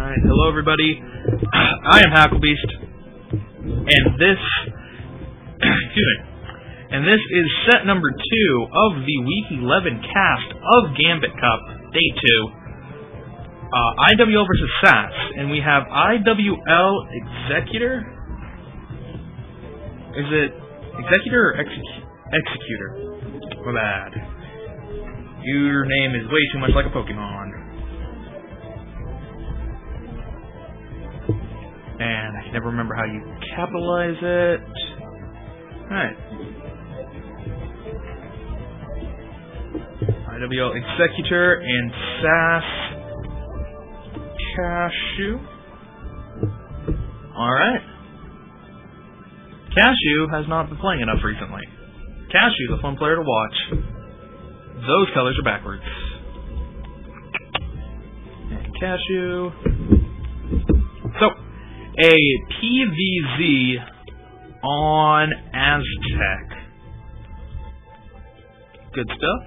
Alright, hello everybody. I am Hacklebeast, and this, excuse me, and this is set number 2 of the Week 11 cast of Gambit Cup, Day 2. IWL versus SAS, and we have IWL Executor? Is it Executor or Executor? My bad. Your name is way too much like a Pokemon. And I can never remember how you capitalize it. Alright. IWL Executor and SAS Cashew. Alright. Cashew has not been playing enough recently. Cashew is a fun player to watch. Those colors are backwards. And Cashew. So, a PVZ on Aztec. Good stuff.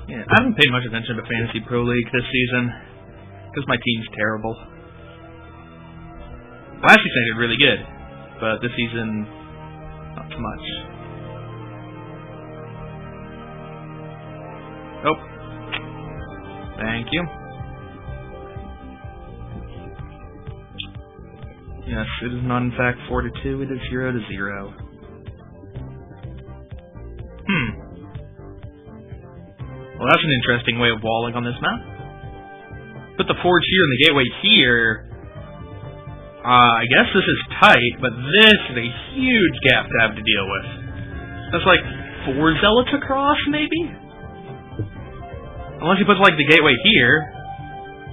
Yeah, I haven't paid much attention to Fantasy Pro League this season because my team's terrible. Last season I did really good, but this season, not so much. Oh. Thank you. Yes, it is not in fact 4-2, it is 0-0. Well, that's an interesting way of walling on this map. Put the forge here and the gateway here. I guess this is tight, but this is a huge gap to have to deal with. That's like 4 zealots across, maybe? Unless he puts, like, the gateway here.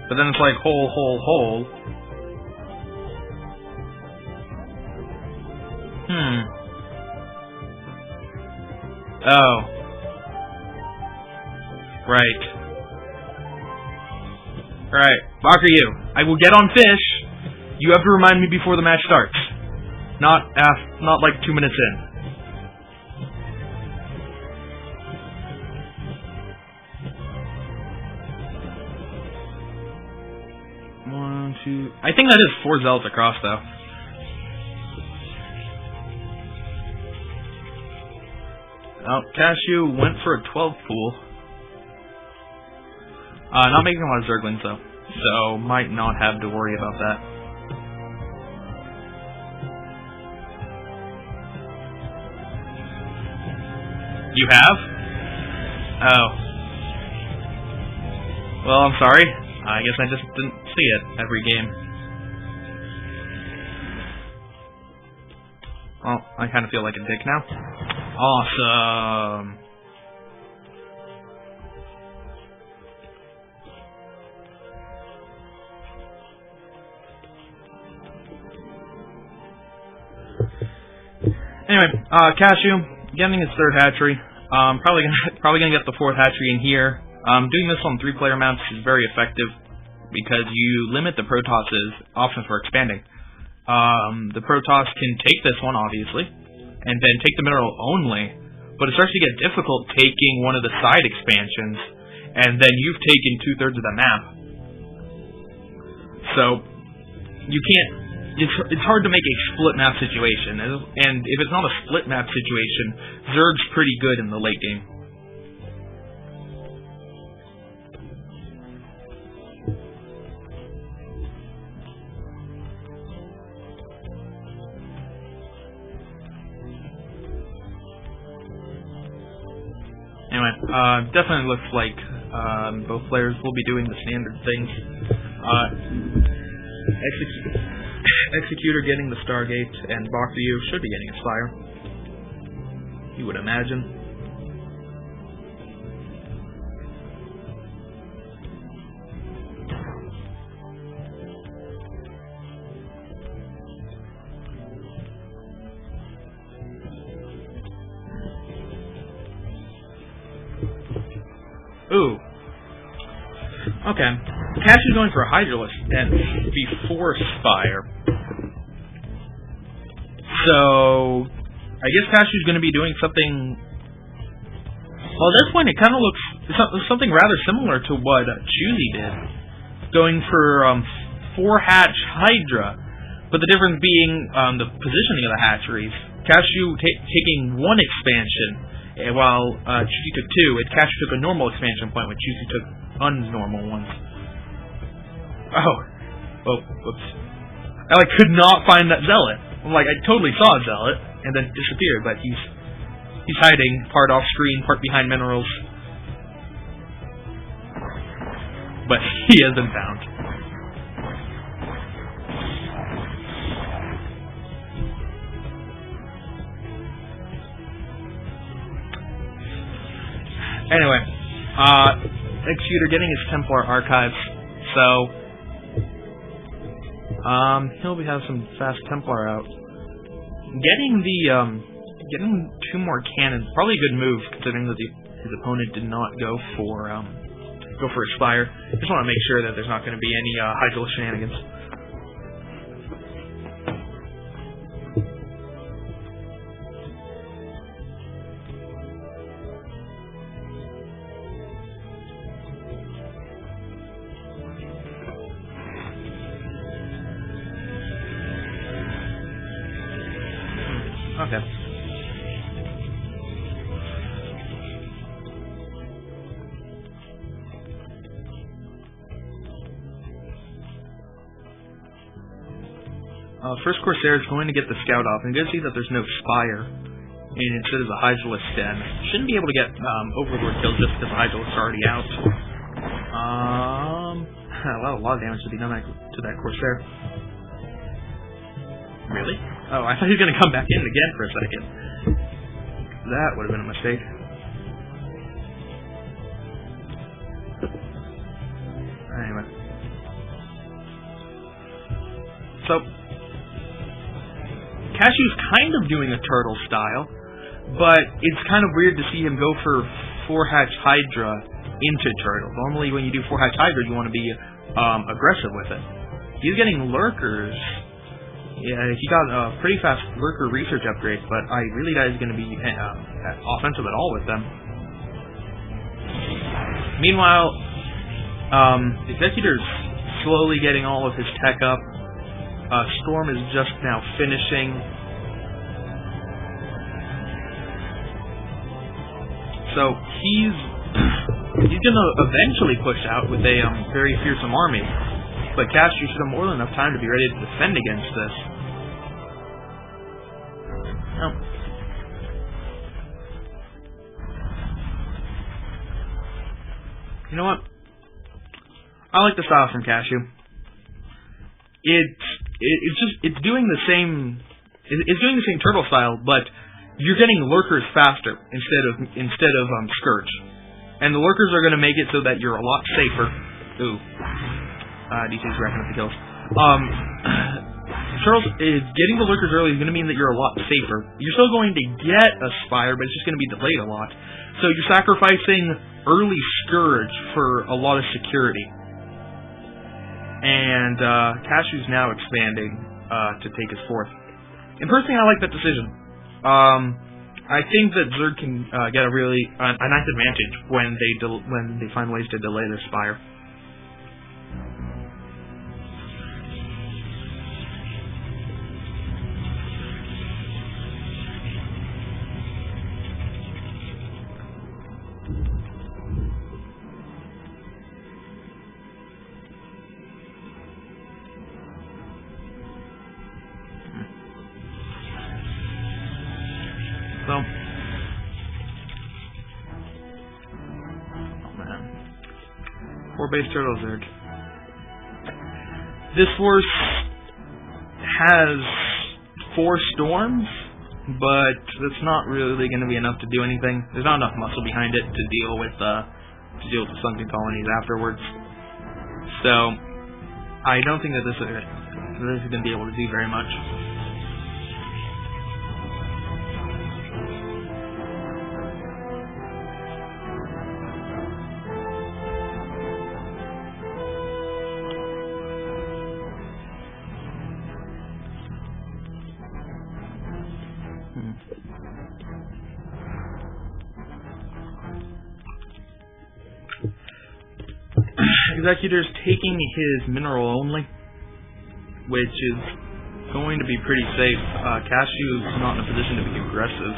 But then it's like hole, hole, hole. Oh. Right. Right. Barker, you. I will get on fish. You have to remind me before the match starts. Not like 2 minutes in. One, two. I think that is 4 zealots across, though. Oh, Cashew went for a 12 pool. Not making a lot of Zerglings, though, so might not have to worry about that. You have? Oh. Well, I'm sorry. I guess I just didn't see it every game. Well, I kind of feel like a dick now. Awesome. Anyway, Cashew getting his 3rd hatchery. Probably gonna get the 4th hatchery in here. Doing this on 3-player maps is very effective because you limit the Protos's options for expanding. The Protoss can take this one, obviously, and then take the mineral only, but it starts to get difficult taking one of the side expansions, and then you've taken 2/3 of the map. So you can't. It's hard to make a split map situation, and if it's not a split map situation, Zerg's pretty good in the late game. Anyway, definitely looks like both players will be doing the standard things. Executor getting the Stargate, and Bakuyu should be getting a Spire. You would imagine. Ooh. Okay. Cashew's going for a Hydralisk and before Spire. So, I guess Cashew's going to be doing something... Well, at this point, it kind of looks something rather similar to what Choosy did. Going for 4-hatch Hydra, but the difference being the positioning of the hatcheries. Cashew taking one expansion, while Choosy took two. Cashew took a normal expansion point, when Choosy took unnormal ones. Oh, whoops. I could not find that Zealot. I totally saw a Zealot, and then disappeared, but he's hiding, part off screen, part behind minerals. But he has been found. Anyway, Executor getting his Templar archives, so he'll be having some fast Templar out. Getting 2 more cannons, probably a good move considering that his opponent did not go for a Spire. Just want to make sure that there's not going to be any Hydralisk shenanigans. Okay. First Corsair is going to get the Scout off, and you can see that there's no Spire, and instead of the Hydralisk Den. Shouldn't be able to get Overlord kills just because the Hydralisk's already out. A lot of damage to be done to that Corsair. Really? Oh, I thought he was going to come back in again for a second. That would have been a mistake. Anyway. So, Cashew's kind of doing a turtle style, but it's kind of weird to see him go for 4-hatch Hydra into turtle. Normally when you do 4-hatch Hydra, you want to be aggressive with it. He's getting lurkers. Yeah, he got a pretty fast lurker research upgrade, but I really doubt he's going to be offensive at all with them. Meanwhile, the Executor's slowly getting all of his tech up. Storm is just now finishing. So he's gonna eventually push out with a very fearsome army. But Cashew should have more than enough time to be ready to defend against this. Oh. You know what? I like the style from Cashew. It's doing the same turtle style, but you're getting lurkers faster instead of Scourge, and the lurkers are going to make it so that you're a lot safer. Ooh, DC's racking up the kills. Turtles getting the lurkers early is going to mean that you're a lot safer. You're still going to get a Spire, but it's just going to be delayed a lot. So you're sacrificing early Scourge for a lot of security. And Cashew's now expanding to take his 4th. And personally, I like that decision. I think that Zerg can get a nice advantage when they find ways to delay their Spire. So, oh man, 4 base turtle Zerg. This force has 4 storms, but that's not really going to be enough to do anything. There's not enough muscle behind it to deal with the sunken colonies afterwards. So, I don't think that this is going to be able to do very much. Executor's taking his mineral only, which is going to be pretty safe. Cashew's not in a position to be aggressive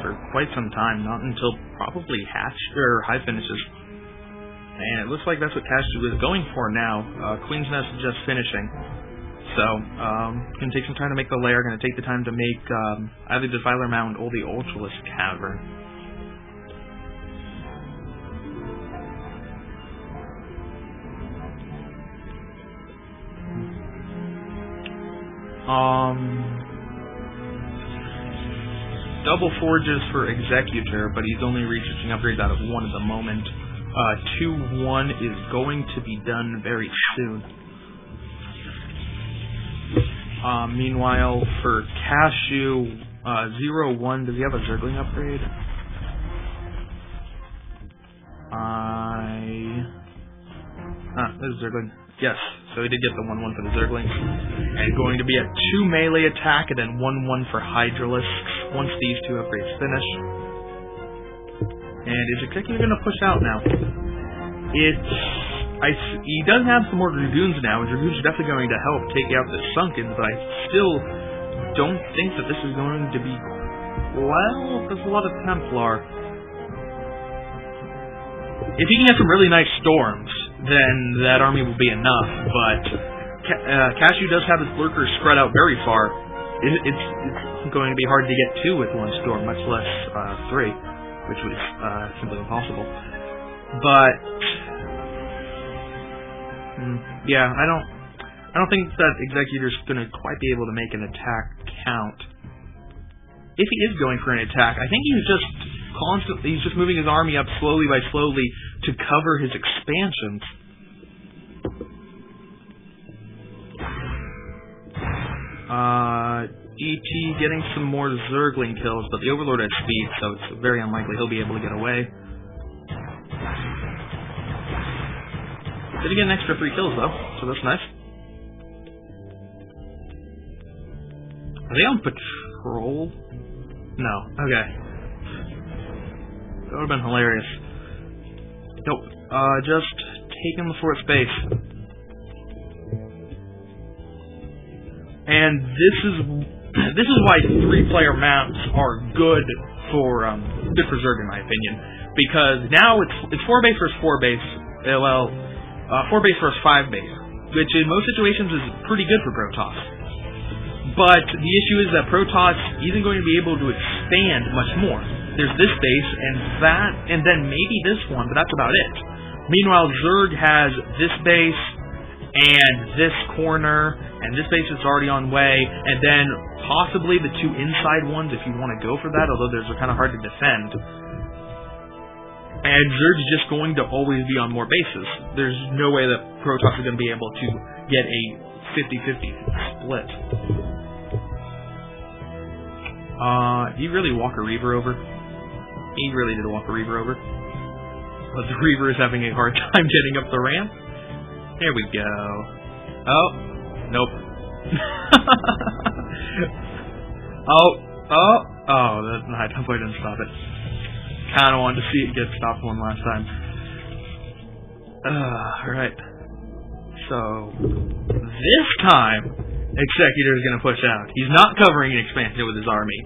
for quite some time, not until probably high finishes. And it looks like that's what Cashew is going for now. Queen's Nest is just finishing. So, gonna take some time to make the lair, gonna take the time to make either Defiler Mound or the Ultralisk Cavern. Double Forges for Executor, but he's only researching upgrades out of 1 at the moment. 2-1 is going to be done very soon. Meanwhile, for Cashew, 0-1, does he have a Zergling upgrade? This is Zergling. Yes, so he did get the 1-1 for the Zerglings. And going to be a 2 melee attack, and then 1-1 for Hydralisks, once these 2 upgrades finish. And is Executor going to push out now? He does have some more Dragoons now, and Dragoons are definitely going to help take out the Sunkens, but I still don't think that this is going to be... Well, there's a lot of Templar. If he can get some really nice Storms, then that army will be enough, but Cashew does have his Lurkers spread out very far. It's going to be hard to get 2 with 1 Storm, much less 3, which was simply impossible. But... yeah, I don't think that Executor's gonna quite be able to make an attack count. If he is going for an attack, I think he's just moving his army up slowly by slowly to cover his expansions. ET getting some more Zergling kills, but the Overlord has speed, so it's very unlikely he'll be able to get away. Did he get an extra 3 kills, though, so that's nice. Are they on patrol? No. Okay. That would have been hilarious. Nope. Just taking the fort space. And this is why 3-player maps are good for Zerg, in my opinion, because now it's 4 base versus 4 base. 4 base versus 5 base, which in most situations is pretty good for Protoss. But the issue is that Protoss isn't going to be able to expand much more. There's this base and then maybe this one, but that's about it. Meanwhile, Zerg has this base and this corner, and this base is already on way, and then possibly the 2 inside ones if you want to go for that, although those are kind of hard to defend. And Zerg is just going to always be on more bases. There's no way that Protoss is going to be able to get a 50-50 split. Did he really walk a Reaver over? He really did walk a Reaver over. But the Reaver is having a hard time getting up the ramp. There we go. Oh. Nope. Oh, that hopefully didn't stop it. Kind of wanted to see it get stopped one last time. Alright. So, this time, Executor is going to push out. He's not covering an expansion with his army.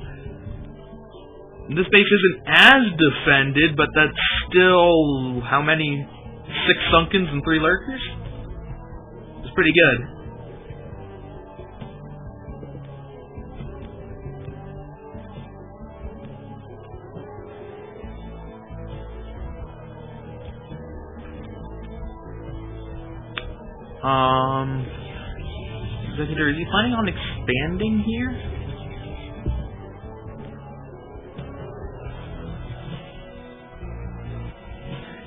This base isn't as defended, but that's still, how many? 6 Sunkens and 3 Lurkers? It's pretty good. Executor, is he planning on expanding here?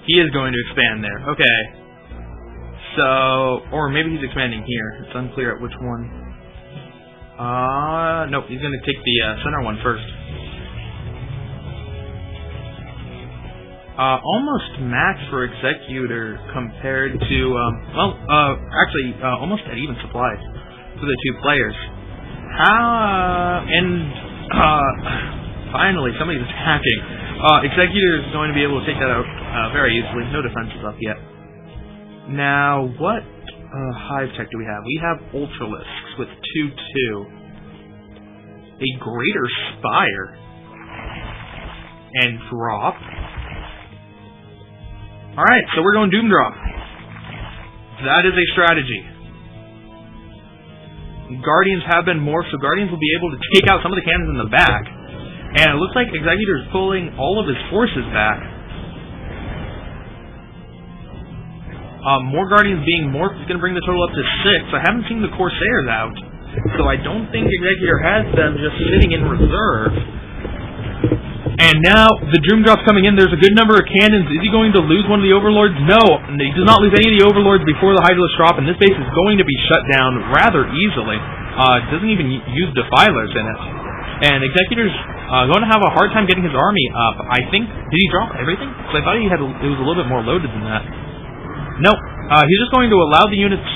He is going to expand there. Okay. So, or maybe he's expanding here. It's unclear at which one. Nope, he's going to take the center one first. Almost max for Executor compared to, actually, almost at even supplies for the 2 players. Finally, somebody's attacking. Executor is going to be able to take that out very easily. No defenses up yet. Now, what hive tech do we have? We have Ultralisks with 2/2. A Greater Spire. And drop. Alright, so we're going Doom Drop. That is a strategy. Guardians have been morphed, so Guardians will be able to take out some of the cannons in the back. And it looks like Executor is pulling all of his forces back. More Guardians being morphed is going to bring the total up to 6. I haven't seen the Corsairs out, so I don't think Executor has them just sitting in reserve. And now, the Doom Drop's coming in. There's a good number of cannons. Is he going to lose one of the Overlords? No. He does not lose any of the Overlords before the Hydralisk drop, and this base is going to be shut down rather easily. Doesn't even use Defilers in it. And Executor's going to have a hard time getting his army up. I think... Did he drop everything? Because I thought it was a little bit more loaded than that. Nope. He's just going to allow the units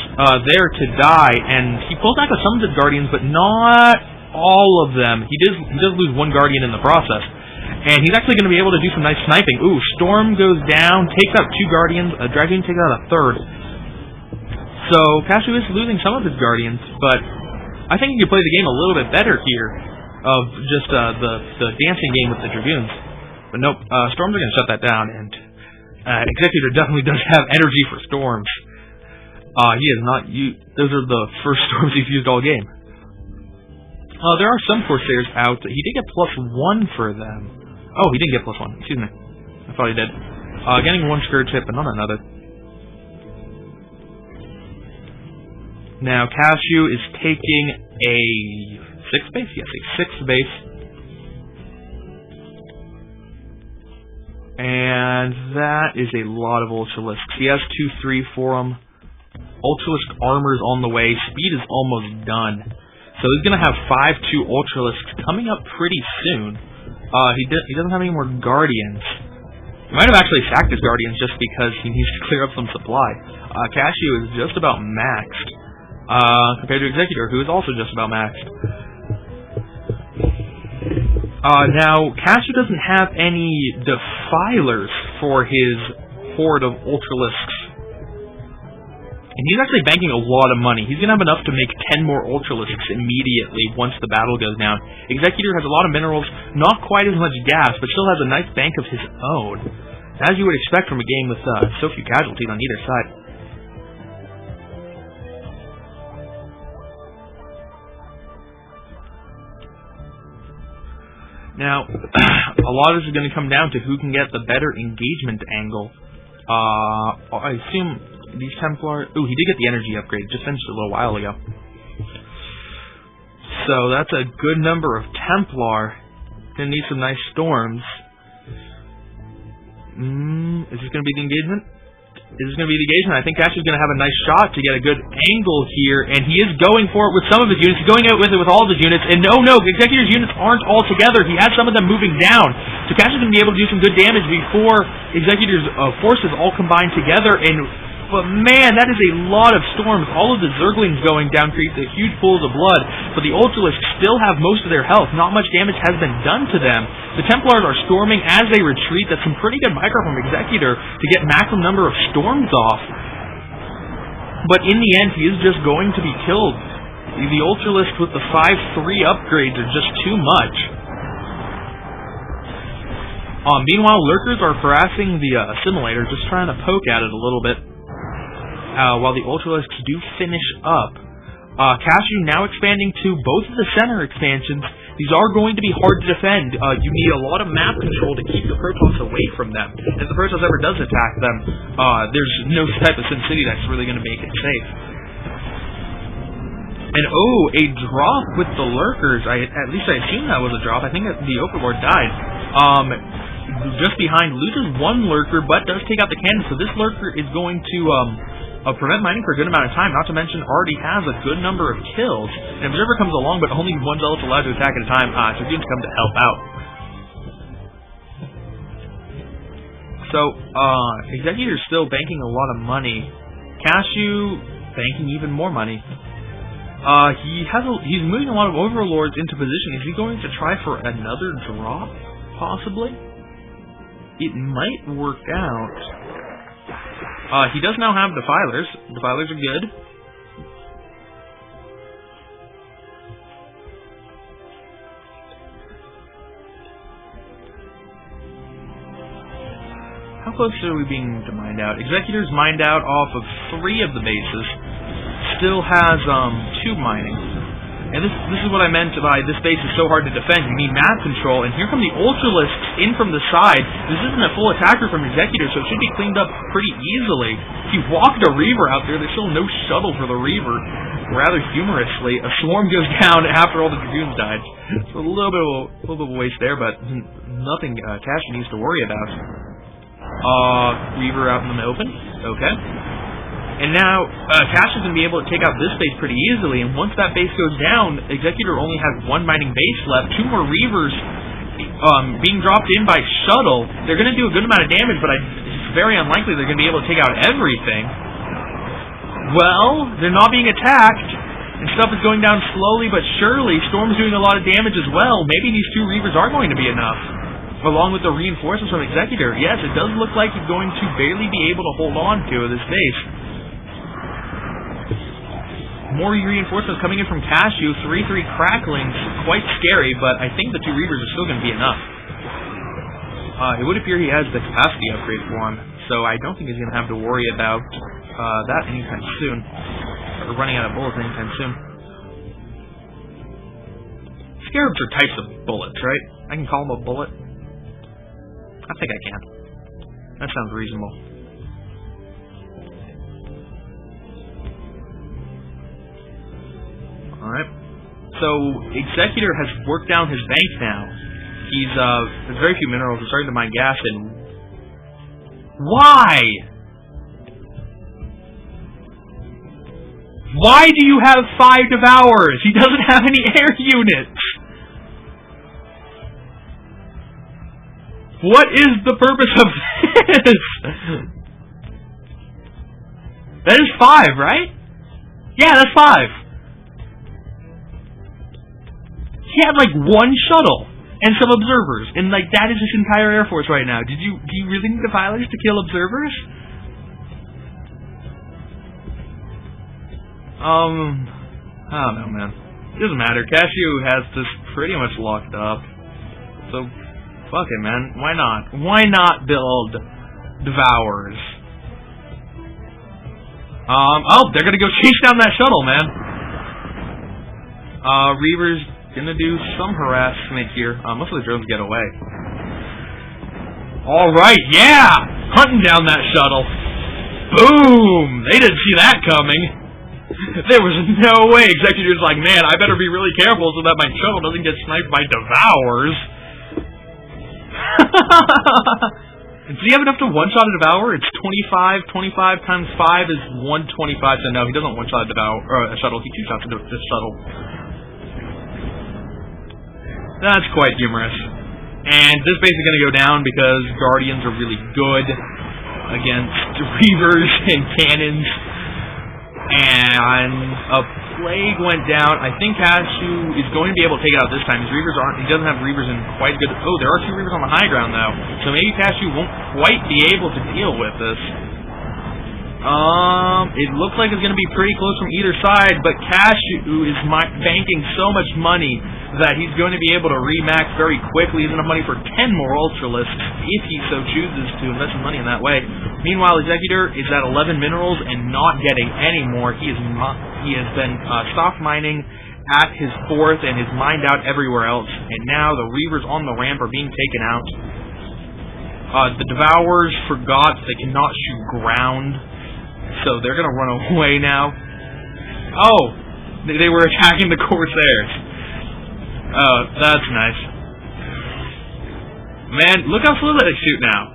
there to die, and he pulls back with some of his Guardians, but not all of them. He does lose one Guardian in the process. And he's actually going to be able to do some nice sniping. Ooh, Storm goes down, takes out 2 Guardians, Dragoon takes out a 3rd. So, Cashew is losing some of his Guardians, but I think he could play the game a little bit better here, of just the dancing game with the Dragoons. But nope, Storms are going to shut that down, and Executor definitely does have energy for Storms. He has not used... Those are the first Storms he's used all game. There are some Corsairs out. He did get +1 for them. Oh, he didn't get +1. Excuse me. I thought he did. Getting 1 Scourge hit, but not another. Now, Cashew is taking a 6th base? Yes, a 6th base. And that is a lot of Ultralisks. He has 2/3 for him. Ultralisk armor's on the way. Speed is almost done. So he's going to have 5/2 Ultralisks coming up pretty soon. He doesn't have any more Guardians. He might have actually sacked his Guardians just because he needs to clear up some supply. Cashew is just about maxed, compared to Executor, who is also just about maxed. Now, Cashew doesn't have any Defilers for his horde of Ultralisks. And he's actually banking a lot of money. He's going to have enough to make 10 more Ultralisks immediately once the battle goes down. Executor has a lot of minerals, not quite as much gas, but still has a nice bank of his own. As you would expect from a game with so few casualties on either side. Now, a lot of this is going to come down to who can get the better engagement angle. I assume... These Templar... Ooh, he did get the energy upgrade. Just finished a little while ago. So that's a good number of Templar. Gonna need some nice Storms. Is this gonna be the engagement? Is this gonna be the engagement? I think Cashew's gonna have a nice shot to get a good angle here, and he is going for it with some of his units. He's going out with it with all of his units, and no, Executor's units aren't all together. He has some of them moving down. So Cashew's gonna be able to do some good damage before Executor's forces all combine together, but man, that is a lot of Storms. All of the Zerglings going down creates a huge pools of blood, but the Ultralisks still have most of their health. Not much damage has been done to them. The Templars are storming as they retreat. That's some pretty good micro from Executor to get maximum number of Storms off. But in the end, he is just going to be killed. The Ultralisks with the 5/3 upgrades are just too much. Meanwhile, Lurkers are harassing the Assimilator, just trying to poke at it a little bit. While the Ultralisks do finish up. Cashew now expanding to both of the center expansions. These are going to be hard to defend. You need a lot of map control to keep the Protoss away from them. If the Protoss ever does attack them, there's no type of SimCity that's really going to make it safe. And a drop with the Lurkers. At least I assume that was a drop. I think the Overlord died. Just behind loses 1 Lurker, but does take out the cannon. So this Lurker is going to prevent mining for a good amount of time, not to mention already has a good number of kills. And Observer comes along, but only 1 Zealot's allowed to attack at a time, so Dragoons come to help out. So, Executor's still banking a lot of money. Cashew banking even more money. He's moving a lot of Overlords into position. Is he going to try for another drop, possibly? It might work out. He does now have defilers. Defilers are good. How close are we being to mined out? Executor's mined out off of 3 of the bases. Still has 2 mining. And this is what I meant by this base is so hard to defend. You need map control, and here come the Ultralisks in from the side. This isn't a full attacker from Executor, so it should be cleaned up pretty easily. He walked a Reaver out there. There's still no shuttle for the Reaver. Rather humorously, a swarm goes down after all the Dragoons died. So a little bit of a waste there, but nothing Cash needs to worry about. Reaver out in the open. Okay. And now, Cash is going to be able to take out this base pretty easily, and once that base goes down, Executor only has 1 mining base left. 2 more Reavers being dropped in by shuttle. They're going to do a good amount of damage, but it's very unlikely they're going to be able to take out everything. Well, they're not being attacked, and stuff is going down slowly but surely. Storm's doing a lot of damage as well. Maybe these 2 Reavers are going to be enough. Along with the reinforcements from Executor. Yes, it does look like he's going to barely be able to hold on to this base. More reinforcements coming in from Cashew. 3-3 cracklings. Quite scary, but I think the 2 Reavers are still going to be enough. It would appear he has the capacity upgrade for him, so I don't think he's going to have to worry about that anytime soon. Or running out of bullets anytime soon. Scarabs are types of bullets, right? I can call them a bullet. I think I can. That sounds reasonable. Alright. So, Executor has worked down his bank now. There's very few minerals. He's starting to mine gas, and... Why? Why do you have 5 Devourers? He doesn't have any air units! What is the purpose of this? That is 5, right? Yeah, that's 5. He had like 1 shuttle and some observers, and like that is his entire air force right now. Do you really need defilers to kill observers? I don't know, man. It doesn't matter. Cashew has this pretty much locked up, so. Fuck it, man. Why not? Why not build Devourers? Oh, they're gonna go chase down that shuttle, man. Reaver's gonna do some harassment here. Most of the drones get away. Alright, yeah! Hunting down that shuttle. Boom! They didn't see that coming. There was no way. Executor's like, man, I better be really careful so that my shuttle doesn't get sniped by Devourers. Does he have enough to one-shot a Devourer? It's 25. 25 times 5 is 125. So no, he doesn't one-shot a Devourer or a shuttle. He two-shots this shuttle. That's quite humorous. And this base is going to go down because Guardians are really good against Reavers and Cannons. And a Plague went down. I think Cashew is going to be able to take it out this time. His Reavers aren't. He doesn't have Reavers in quite good. Oh, there are 2 Reavers on the high ground though. So maybe Cashew won't quite be able to deal with this. It looks like it's going to be pretty close from either side, but Cashew is banking so much money that he's going to be able to remax very quickly. He has enough money for 10 more Ultralisks if he so chooses to invest his money in that way. Meanwhile, Executor is at 11 minerals and not getting any more. He has been stopped mining at his 4th and is mined out everywhere else. And now the Reavers on the ramp are being taken out. The Devourers forgot they cannot shoot ground, so they're going to run away now. Oh, they were attacking the Corsairs. Oh, that's nice. Man, look how slow they shoot now.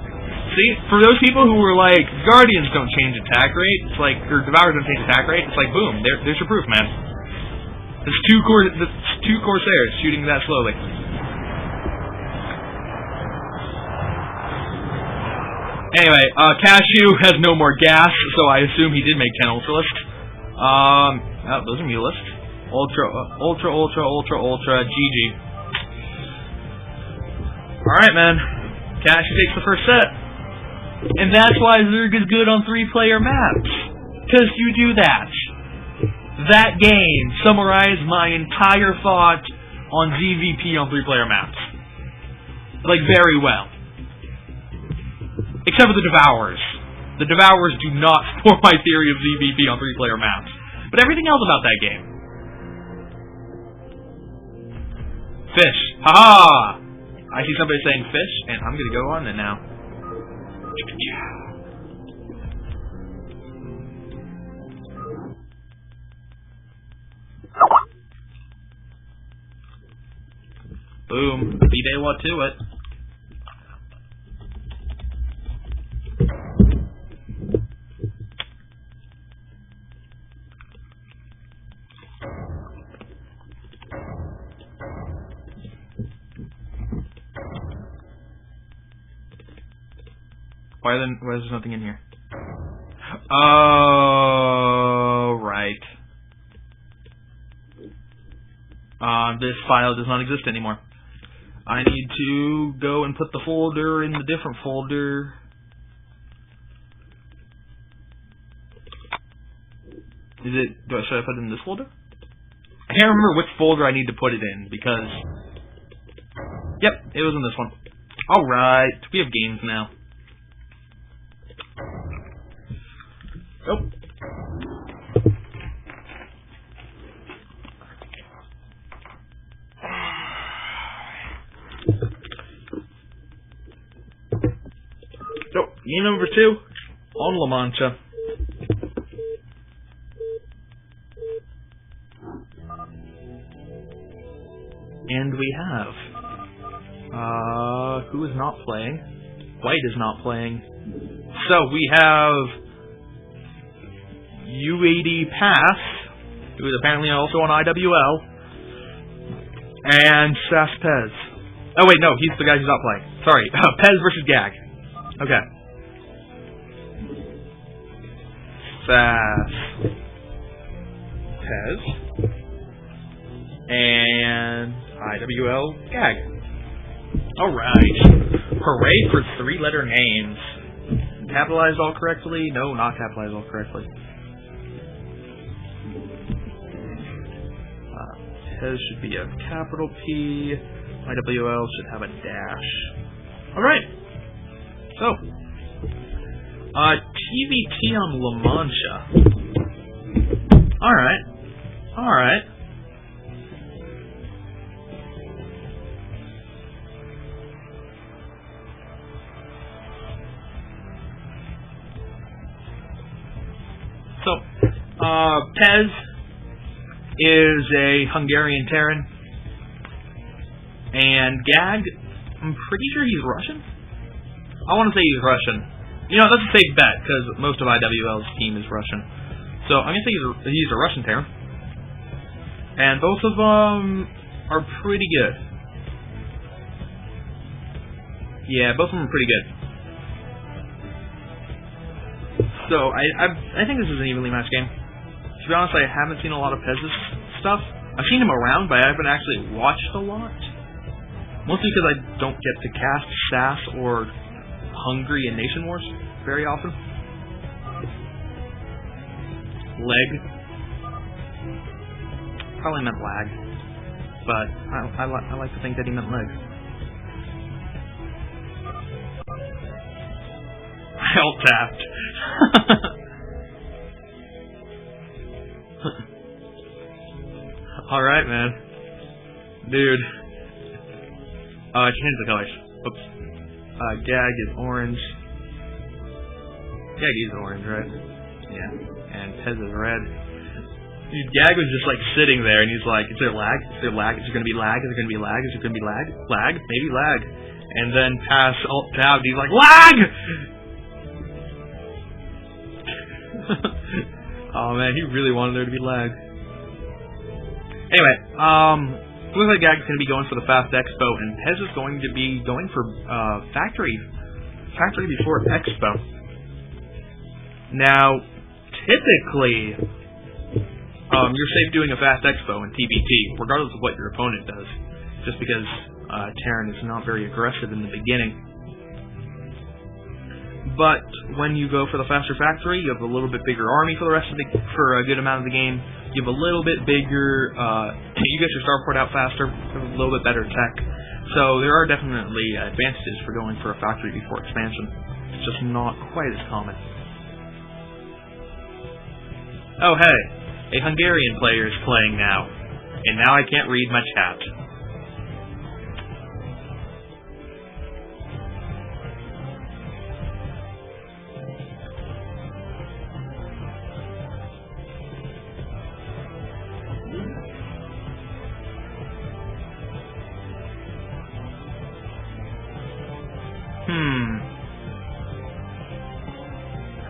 See, for those people who were like, Guardians don't change attack rate, it's like, or Devourers don't change attack rate, it's like, boom, there's your proof, man. There's two Corsairs shooting that slowly. Anyway, Cashew has no more gas, so I assume he did make 10 Ultralisks. Oh, those are Mulisks. Ultra, GG. Alright, man. Cashew takes the first set. And that's why Zerg is good on 3-player maps. Because you do that. That game summarized my entire thought on ZVP on 3-player maps. Like, very well. Except for the Devourers. The Devourers do not support my theory of ZVP on 3-player maps. But everything else about that game. Fish. Haha! I see somebody saying fish, and I'm gonna go on it now. Boom. B-Day what to it. Why is there nothing in here? Oh, right. This file does not exist anymore. I need to go and put the folder in the different folder. Should I put it in this folder? I can't remember which folder I need to put it in because... Yep, it was in this one. Alright, we have games now. Oh. So, game number 2 on La Mancha. And we have who is not playing? White is not playing. So we have U80 Pass, who is apparently also on IWL, and Sass Pez. Oh wait, no, he's the guy who's not playing. Sorry, Pez versus Gag. Okay. Sass Pez and IWL Gag. Alright. Hooray for 3-letter names. Capitalized all correctly? No, not capitalized all correctly. Pez should be a capital P. IWL should have a dash. Alright. So. TVT on La Mancha. Alright. Alright. So, Pez is a Hungarian Terran, and Gag, I'm pretty sure he's Russian? I want to say he's Russian. You know, that's a safe bet, because most of IWL's team is Russian. So, I'm going to say he's a Russian Terran. And both of them are pretty good. Yeah, both of them are pretty good. So, I think this is an evenly matched game. To be honest, I haven't seen a lot of Pez's stuff. I've seen him around, but I haven't actually watched a lot. Mostly because I don't get to cast Sass or Hungary in Nation Wars very often. Leg. Probably meant lag. But I like to think that he meant leg. I alt-tapped. Alright, man. Dude. I changed the colors. Oops. Gag is orange. Gag is orange, right? Yeah. And Pez is red. Dude, Gag was just like sitting there and he's like, is there lag? Is there lag? Is there gonna be lag? Is there gonna be lag? Is there gonna be lag? Lag? Maybe lag. And then pass alt-tab, he's like, lag! Oh man, he really wanted there to be lag. Anyway, looks like Gag's gonna be going for the Fast Expo, and Pez is going to be going for Factory before Expo. Now, typically, you're safe doing a Fast Expo in TBT, regardless of what your opponent does, just because Terran is not very aggressive in the beginning. but when you go for the faster factory, you have a little bit bigger army for a good amount of the game. You have a little bit bigger, you get your starport out faster, have a little bit better tech. So there are definitely advantages for going for a factory before expansion. It's just not quite as common. Oh hey, a Hungarian player is playing now, and now I can't read my chat.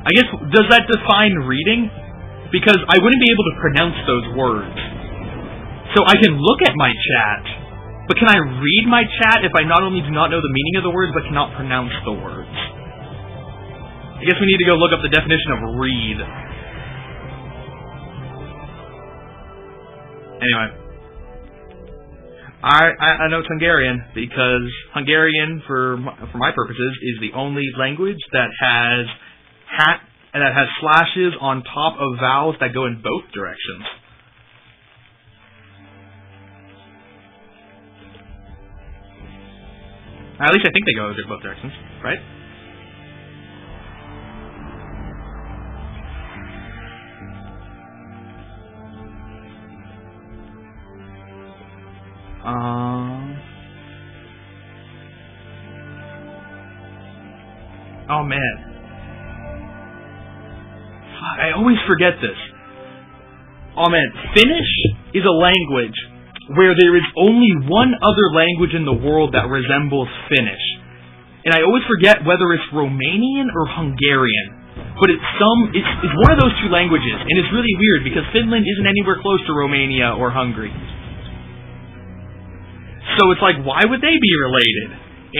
I guess, does that define reading? Because I wouldn't be able to pronounce those words. So I can look at my chat, but can I read my chat if I not only do not know the meaning of the words, but cannot pronounce the words? I guess we need to go look up the definition of read. Anyway. I know it's Hungarian, because Hungarian, for my purposes, is the only language that has slashes on top of vowels that go in both directions. At least I think they go in both directions, right? Oh man. I always forget this. Oh man, Finnish is a language where there is only one other language in the world that resembles Finnish. And I always forget whether it's Romanian or Hungarian. But it's one of those two languages, and it's really weird because Finland isn't anywhere close to Romania or Hungary. So it's like, why would they be related?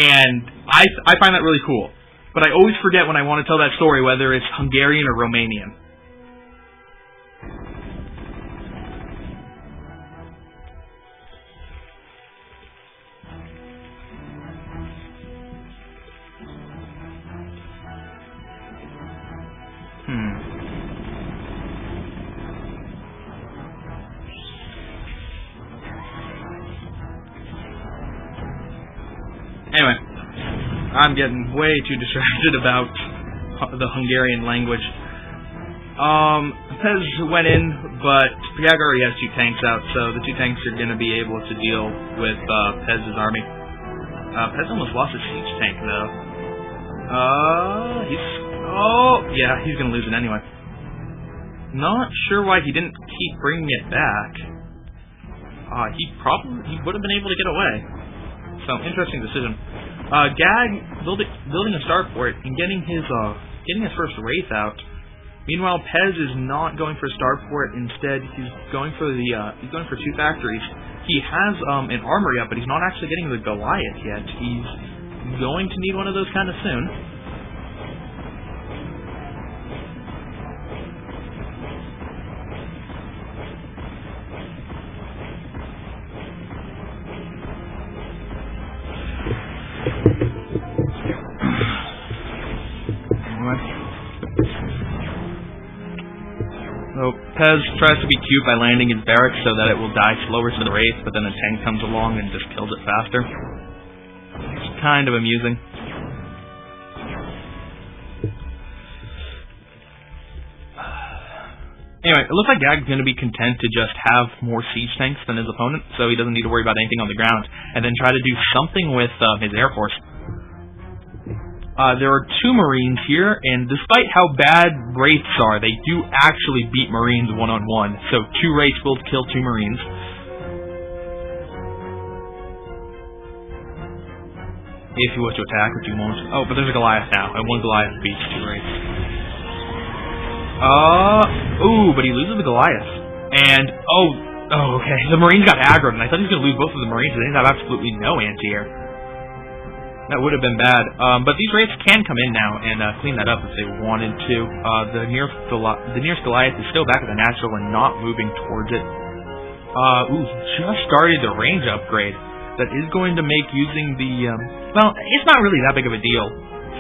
And I find that really cool. But I always forget when I want to tell that story whether it's Hungarian or Romanian. Anyway, I'm getting way too distracted about the Hungarian language. Pez went in, but Piag already has 2 tanks out, so the 2 tanks are going to be able to deal with Pez's army. Pez almost lost his siege tank, though. He's going to lose it anyway. Not sure why he didn't keep bringing it back. He would have been able to get away. So, interesting decision. Gag building a starport and getting his first wraith out. Meanwhile, Pez is not going for a starport. Instead, he's going for 2 factories. He has an armory up, but he's not actually getting the Goliath yet. He's going to need one of those kind of soon. So Pez tries to be cute by landing his barracks so that it will die slower to the wraith, but then a tank comes along and just kills it faster. It's kind of amusing. Anyway, it looks like Gag's going to be content to just have more siege tanks than his opponent, so he doesn't need to worry about anything on the ground, and then try to do something with his air force. There are 2 Marines here, and despite how bad Wraiths are, they do actually beat Marines one-on-one. So 2 Wraiths will kill 2 Marines. If you wish to attack, which you won't. Oh, but there's a Goliath now, and 1 Goliath beats 2 Wraiths. But he loses the Goliath. And, okay, the Marines got aggroed, and I thought he was going to lose both of the Marines, but they didn't have absolutely no anti-air. That would have been bad. But these Wraiths can come in now and clean that up if they wanted to. The nearest Goliath is still back at the natural and not moving towards it. Just started the range upgrade. That is going to make using the... well, it's not really that big of a deal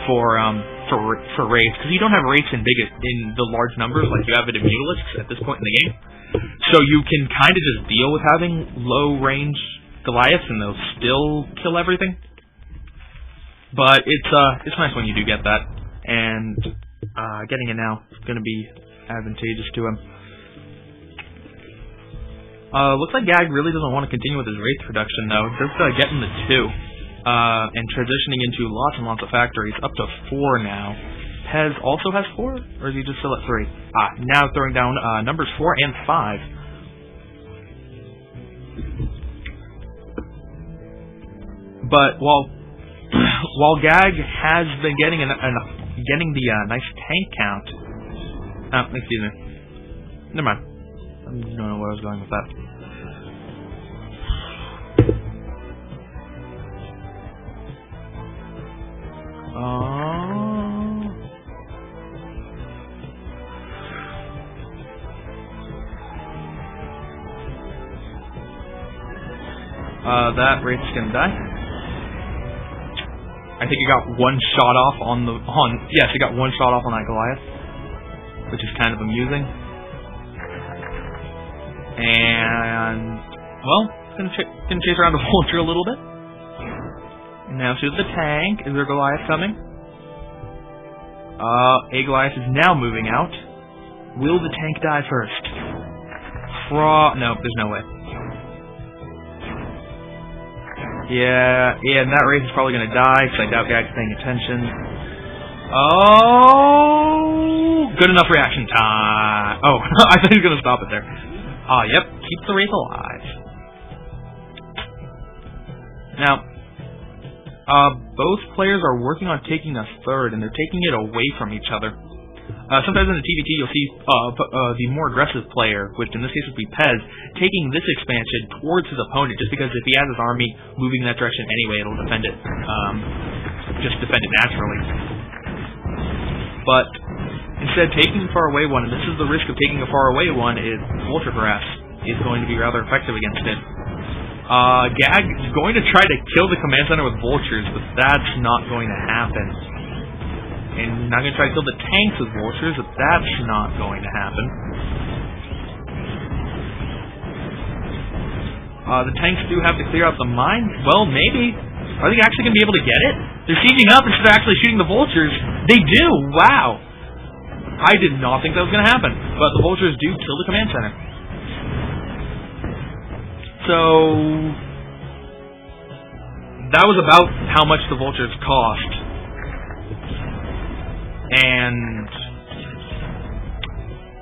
for for wraiths, because you don't have wraiths in the large numbers like you have it in mutalisks at this point in the game. So you can kind of just deal with having low range Goliaths and they'll still kill everything. But it's nice when you do get that, and getting it now is going to be advantageous to him. Looks like Gag really doesn't want to continue with his wraith production though. Just getting the 2. And transitioning into lots and lots of factories, up to 4 now. Pez also has 4, or is he just still at 3? Now throwing down numbers 4 and 5. But while Gag has been getting getting the nice tank count. Excuse me. Never mind. I don't know where I was going with that. That Wraith's gonna die. I think he got one shot off yes, he got one shot off on that Goliath, which is kind of amusing. And well, gonna chase around the vulture a little bit. Now shoot the tank. Is there a Goliath coming? A Goliath is now moving out. Will the tank die first? No, there's no way. Yeah, and that Wraith is probably gonna die, because I doubt Gag's paying attention. Oh, good enough reaction time. Oh, I thought he was gonna stop it there. Yep, keep the Wraith alive. Now, both players are working on taking a third, and they're taking it away from each other. Sometimes in the TVT you'll see the more aggressive player, which in this case would be Pez, taking this expansion towards his opponent, just because if he has his army moving in that direction anyway, it'll defend it. Just defend it naturally. But instead, taking the far away one, and this is the risk of taking a far away one, is Vulture Grass is going to be rather effective against it. Gag is going to try to kill the command center with vultures, but that's not going to happen. And not going to try to kill the tanks with vultures, but that's not going to happen. The tanks do have to clear out the mine. Well, maybe. Are they actually going to be able to get it? They're sieging up instead of actually shooting the vultures. They do! Wow! I did not think that was going to happen. But the vultures do kill the command center. So that was about how much the vultures cost. And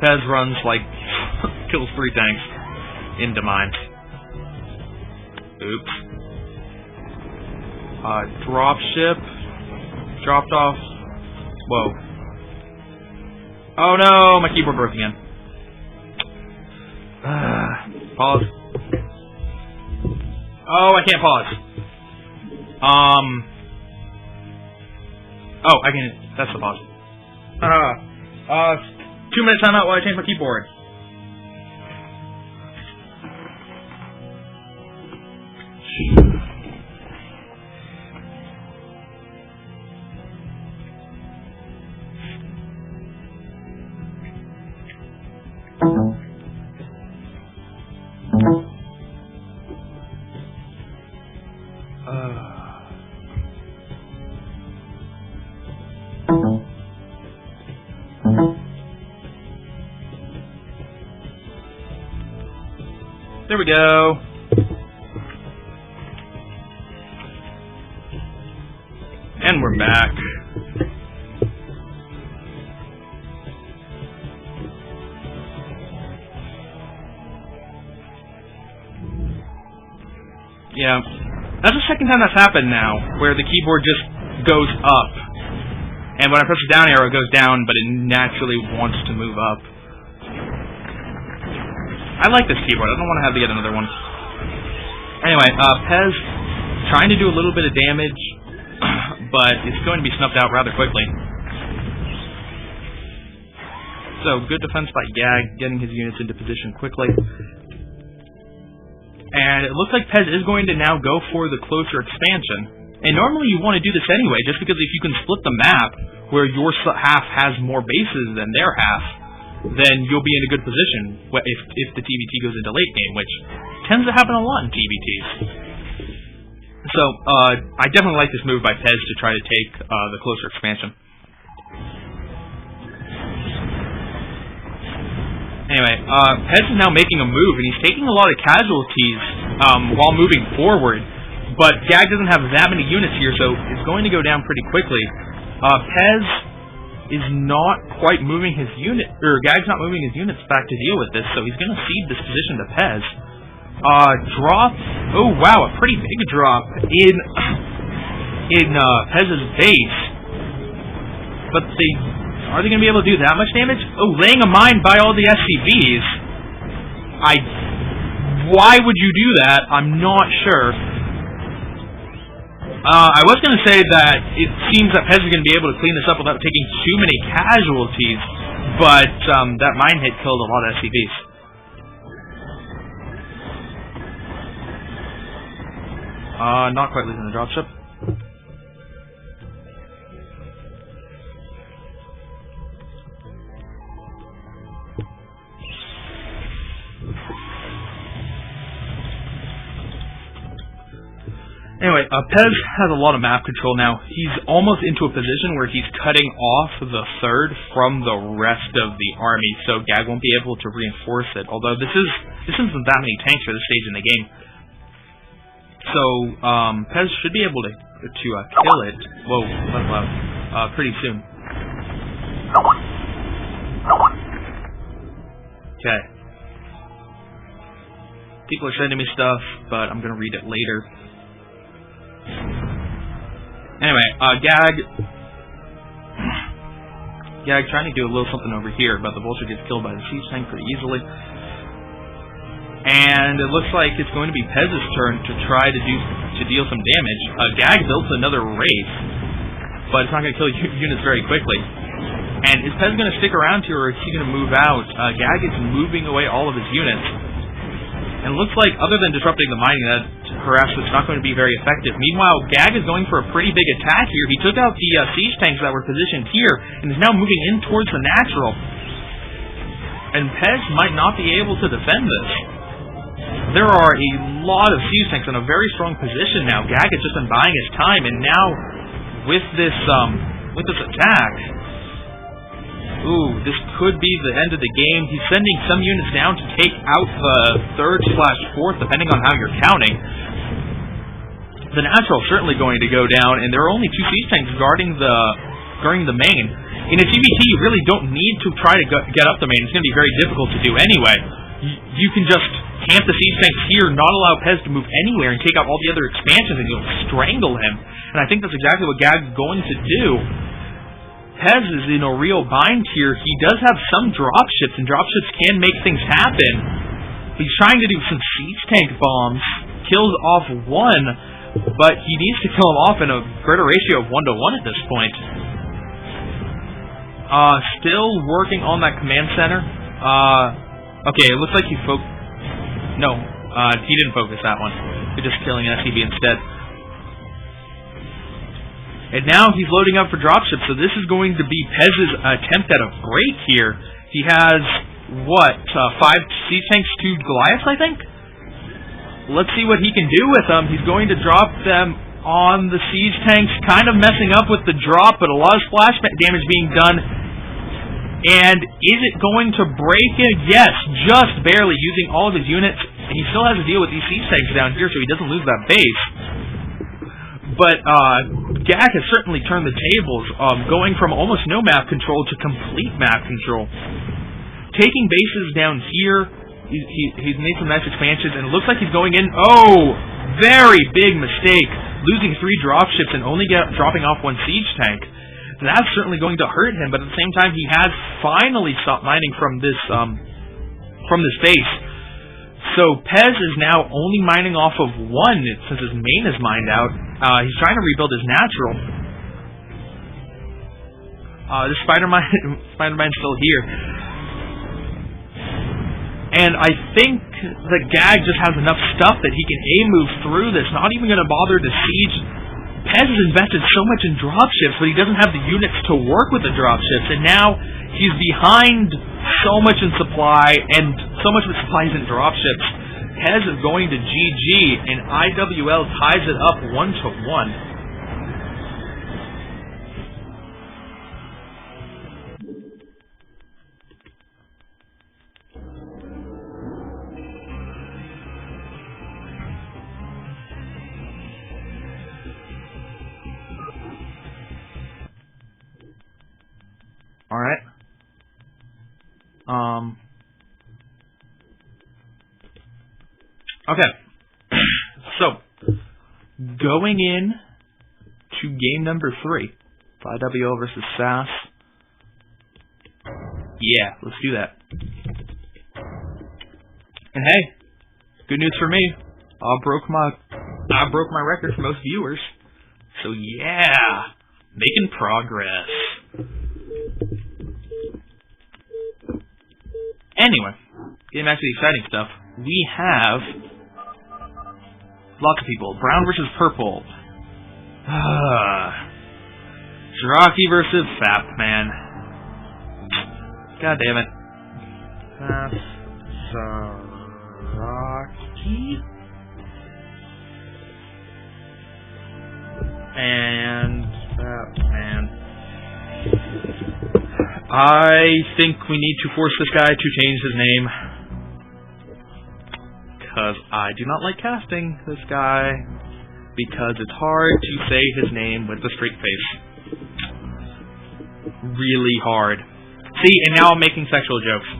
Pez runs like kills 3 tanks into mines. Oops. Dropship dropped off. Whoa. Oh no, my keyboard broke again. Pause. Oh, I can't pause. Oh, I can. That's the pause. 2 minutes timeout while I change my keyboard. There we go. And we're back. Yeah. That's the second time that's happened now, where the keyboard just goes up. And when I press the down arrow, it goes down, but it naturally wants to move up. I like this keyboard. I don't want to have to get another one. Anyway, Pez trying to do a little bit of damage, but it's going to be snuffed out rather quickly. So, good defense by Gag, getting his units into position quickly. And it looks like Pez is going to now go for the closer expansion. And normally you want to do this anyway, just because if you can split the map where your half has more bases than their half, then you'll be in a good position if the TBT goes into late game, which tends to happen a lot in TBTs. So, I definitely like this move by Pez to try to take the closer expansion. Anyway, Pez is now making a move, and he's taking a lot of casualties while moving forward, but Gag doesn't have that many units here, so it's going to go down pretty quickly. Pez is not quite moving his unit, or Gag's not moving his units back to deal with this, so he's going to cede this position to Pez. Drop, oh wow, a pretty big drop in Pez's base, but are they going to be able to do that much damage? Oh, laying a mine by all the SCVs. Why would you do that? I'm not sure. I was going to say that it seems that Pez is going to be able to clean this up without taking too many casualties, but that mine hit killed a lot of SCVs. Not quite losing the dropship. Anyway, Pez has a lot of map control now. He's almost into a position where he's cutting off the third from the rest of the army, so Gag won't be able to reinforce it. Although this isn't that many tanks for this stage in the game, so Pez should be able to kill it. Whoa, that's loud. Pretty soon. Okay. People are sending me stuff, but I'm gonna read it later. Anyway, Gag trying to do a little something over here, but the vulture gets killed by the siege tank pretty easily. And it looks like it's going to be Pez's turn to try to deal some damage. Gag built another wraith, but it's not going to kill units very quickly. And is Pez going to stick around here, or is he going to move out? Gag is moving away all of his units. And it looks like, other than disrupting the mining, that harassment's not going to be very effective. Meanwhile, Gag is going for a pretty big attack here. He took out the siege tanks that were positioned here, and is now moving in towards the natural. And Pez might not be able to defend this. There are a lot of siege tanks in a very strong position now. Gag has just been buying his time, and now, with this attack, ooh, this could be the end of the game. He's sending some units down to take out the 3rd/4th, depending on how you're counting. The natural is certainly going to go down, and there are only 2 siege tanks guarding the main. In a TBT, you really don't need to try to get up the main. It's going to be very difficult to do anyway. You can just camp the siege tanks here, not allow Pez to move anywhere, and take out all the other expansions, and you'll strangle him. And I think that's exactly what Gag's going to do. Pez is in a real bind here. He does have some dropships, and dropships can make things happen. He's trying to do some siege tank bombs. Kills off 1, but he needs to kill him off in a greater ratio of 1-to-1 at this point. Still working on that command center. Okay, it looks like he No, he didn't focus that one. He's just killing an SCV instead. And now he's loading up for dropships, so this is going to be Pez's attempt at a break here. He has, 5 siege tanks, 2 Goliaths, I think? Let's see what he can do with them. He's going to drop them on the siege tanks, kind of messing up with the drop, but a lot of splash damage being done. And is it going to break it? Yes, just barely, using all of his units. And he still has to deal with these siege tanks down here, so he doesn't lose that base. But Gag has certainly turned the tables, going from almost no map control to complete map control. Taking bases down here, he's made some nice expansions, and it looks like he's going in. Oh, very big mistake, losing 3 dropships and only dropping off 1 siege tank. That's certainly going to hurt him, but at the same time, he has finally stopped mining from this base. So Pez is now only mining off of 1 since his main is mined out. He's trying to rebuild his natural. This Spider-Mine's still here. And I think that Gag just has enough stuff that he can move through this, not even going to bother to siege Pez has invested so much in dropships, but he doesn't have the units to work with the dropships, and now he's behind so much in supply, and so much of the supply is in dropships. Pez is going to GG, and IWL ties it up 1-1. Alright. Okay. So, going in to game number 3. 5WL versus SAS. Yeah, let's do that. And hey, good news for me. I broke my record for most viewers. So yeah, making progress. Anyway, getting back to the exciting stuff, we have lots of people. Brown versus purple. Zeraki versus Fapman. God damn it. Zeraki and Fapman. I think we need to force this guy to change his name, because I do not like casting this guy, because it's hard to say his name with a straight face. Really hard. See, and now I'm making sexual jokes.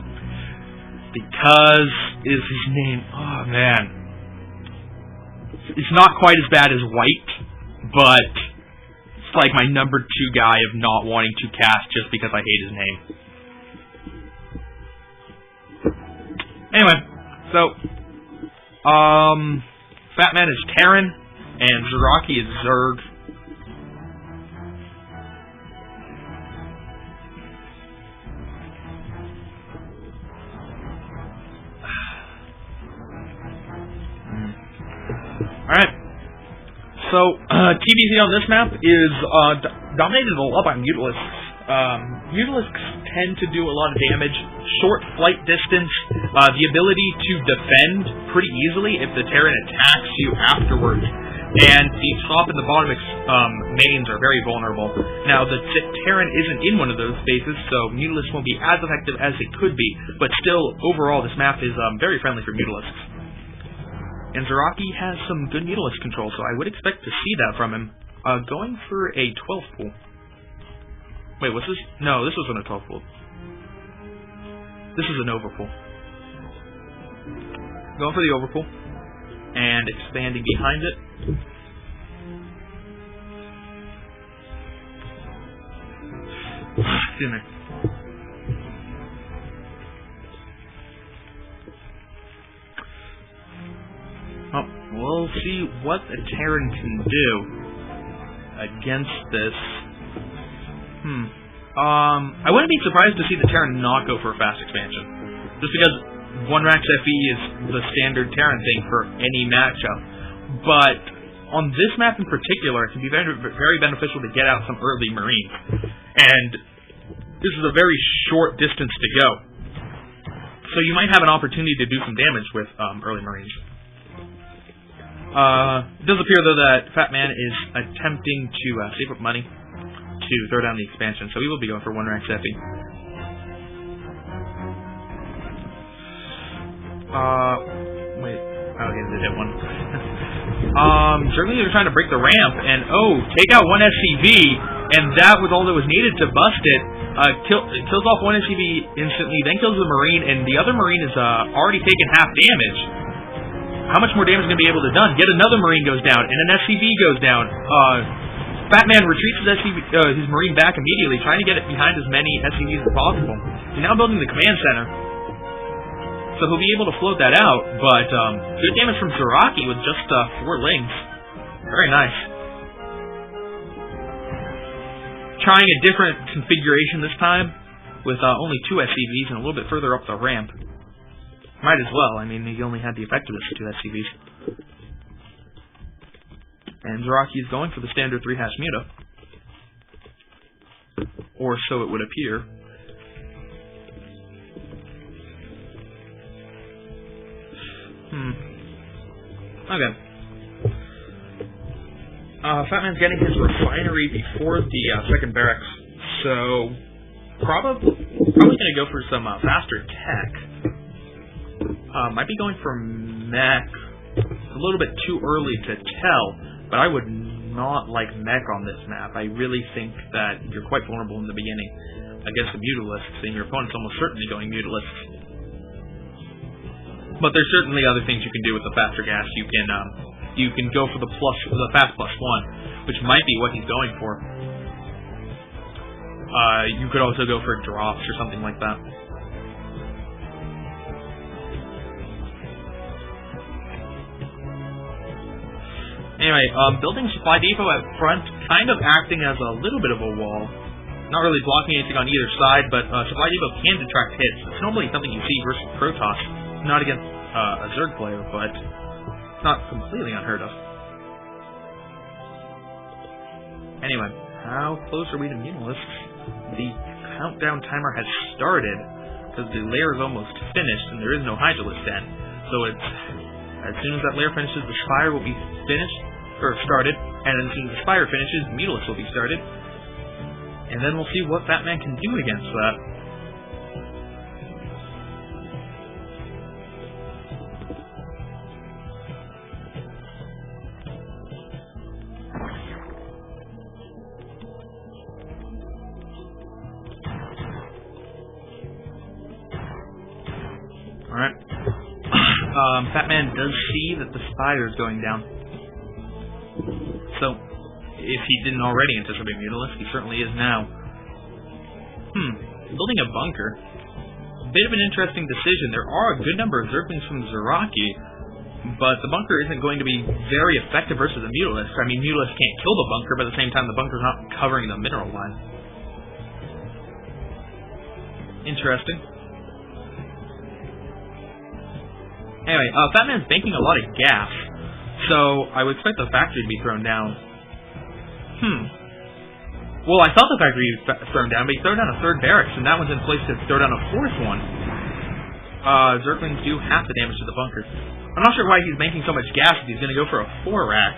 Because is his name... Oh, man. It's not quite as bad as White, but... it's like my number 2 guy of not wanting to cast just because I hate his name. Anyway, so Fatman is Terran and Zeraki is Zerg. Alright. So, TBC on this map is dominated a lot by Mutalisks. Mutalisks tend to do a lot of damage, short flight distance, the ability to defend pretty easily if the Terran attacks you afterwards, and the top and the bottom mains are very vulnerable. Now, the Terran isn't in one of those spaces, so Mutalisks won't be as effective as it could be, but still, overall, this map is very friendly for Mutalisks. And Zeraki has some good Mutalisk control, so I would expect to see that from him. Going for a 12 pool. Wait, what's this? No, this wasn't a 12 pool. This is an overpool. Going for the overpool. And expanding behind it. Excuse me. Oh, we'll see what a Terran can do against this. I wouldn't be surprised to see the Terran not go for a fast expansion. Just because 1 Rax FE is the standard Terran thing for any matchup. But on this map in particular, it can be very, very beneficial to get out some early Marines. And this is a very short distance to go. So you might have an opportunity to do some damage with early Marines. It does appear, though, that Fatman is attempting to save up money to throw down the expansion, so he will be going for 1 Rax FE. Wait. Okay, they hit one. Certainly they're trying to break the ramp, and take out 1 SCV, and that was all that was needed to bust it. It kills off 1 SCV instantly, then kills the Marine, and the other Marine is already taken half damage. How much more damage is going to be able to done? Yet another Marine goes down, and an SCV goes down. Fatman retreats his Marine back immediately, trying to get it behind as many SCVs as possible. He's now building the command center, so he'll be able to float that out, but good damage from Zeraki with just 4 lings. Very nice. Trying a different configuration this time, with only 2 SCVs and a little bit further up the ramp. Might as well, I mean, he only had the effectiveness of 2 SCVs. And Zaraki is going for the standard 3-hash muta. Or so it would appear. Okay. Fat Man's getting his refinery before the second barracks, so probably going to go for some faster tech. Might be going for mech. A little bit too early to tell, but I would not like mech on this map. I really think that you're quite vulnerable in the beginning against the Mutalisks, and your opponent's almost certainly going Mutalisks. But there's certainly other things you can do with the faster gas. You can go for the fast +1, which might be what he's going for. You could also go for drops or something like that. Anyway, building supply depot at front, kind of acting as a little bit of a wall. Not really blocking anything on either side, but supply depot can detract hits. It's normally something you see versus Protoss. Not against a Zerg player, but it's not completely unheard of. Anyway, how close are we to Mutalisks? The countdown timer has started, because the layer is almost finished, and there is no Hydralisk then. So it's, as soon as that layer finishes, the Spire will be finished, or started, and as soon as the Spire finishes, the Mutalisk will be started. And then we'll see what Fat Man can do against that. Alright. Fat Man does see that the Spire is going down. So, if he didn't already anticipate Mutalisk, he certainly is now. Building a bunker. A bit of an interesting decision. There are a good number of Zerglings from Zaraki, but the bunker isn't going to be very effective versus the Mutalisk. I mean, Mutalisk can't kill the bunker, but at the same time, the bunker's not covering the mineral line. Interesting. Anyway, Fat Man's banking a lot of gas, so I would expect the factory to be thrown down. Well, I thought the factory was thrown down, but he threw down a third barracks, and that one's in place to throw down a fourth one. Zerglings do half the damage to the bunker. I'm not sure why he's banking so much gas if he's going to go for a 4-rack.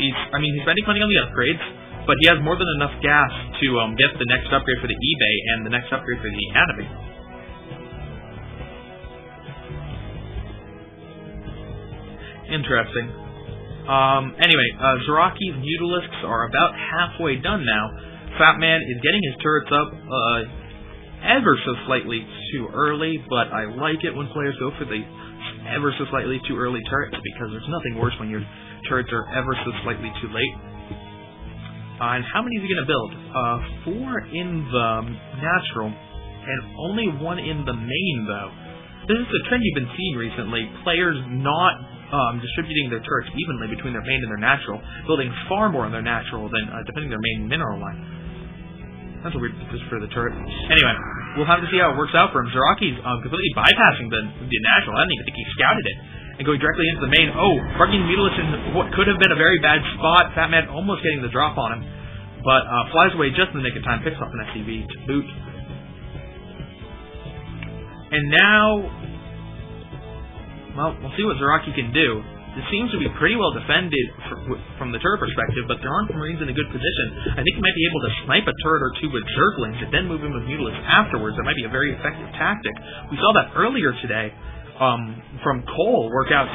He's spending money on the upgrades, but he has more than enough gas to get the next upgrade for the eBay and the next upgrade for the Academy. Interesting. Anyway, Zaraki's Mutalisks are about halfway done now. Fat Man is getting his turrets up ever so slightly too early, but I like it when players go for the ever so slightly too early turrets, because there's nothing worse when your turrets are ever so slightly too late. And how many is he going to build? 4 in the natural, and only 1 in the main, though. This is a trend you've been seeing recently. Players not distributing their turrets evenly between their main and their natural, building far more on their natural than defending their main mineral line. That's a weird position for the turret. Anyway, we'll have to see how it works out for him. Zaraki's completely bypassing the natural. I didn't even think he scouted it. And going directly into the main. Oh, parking Mutalisk in what could have been a very bad spot. Fat Man almost getting the drop on him. But flies away just in the nick of time, picks off an SCV to boot. And now, well, we'll see what Zaraki can do. This seems to be pretty well defended from the turret perspective, but there aren't Marines in a good position. I think he might be able to snipe a turret or two with Zerglings and then move in with Mutalisks afterwards. That might be a very effective tactic. We saw that earlier today from Cole work out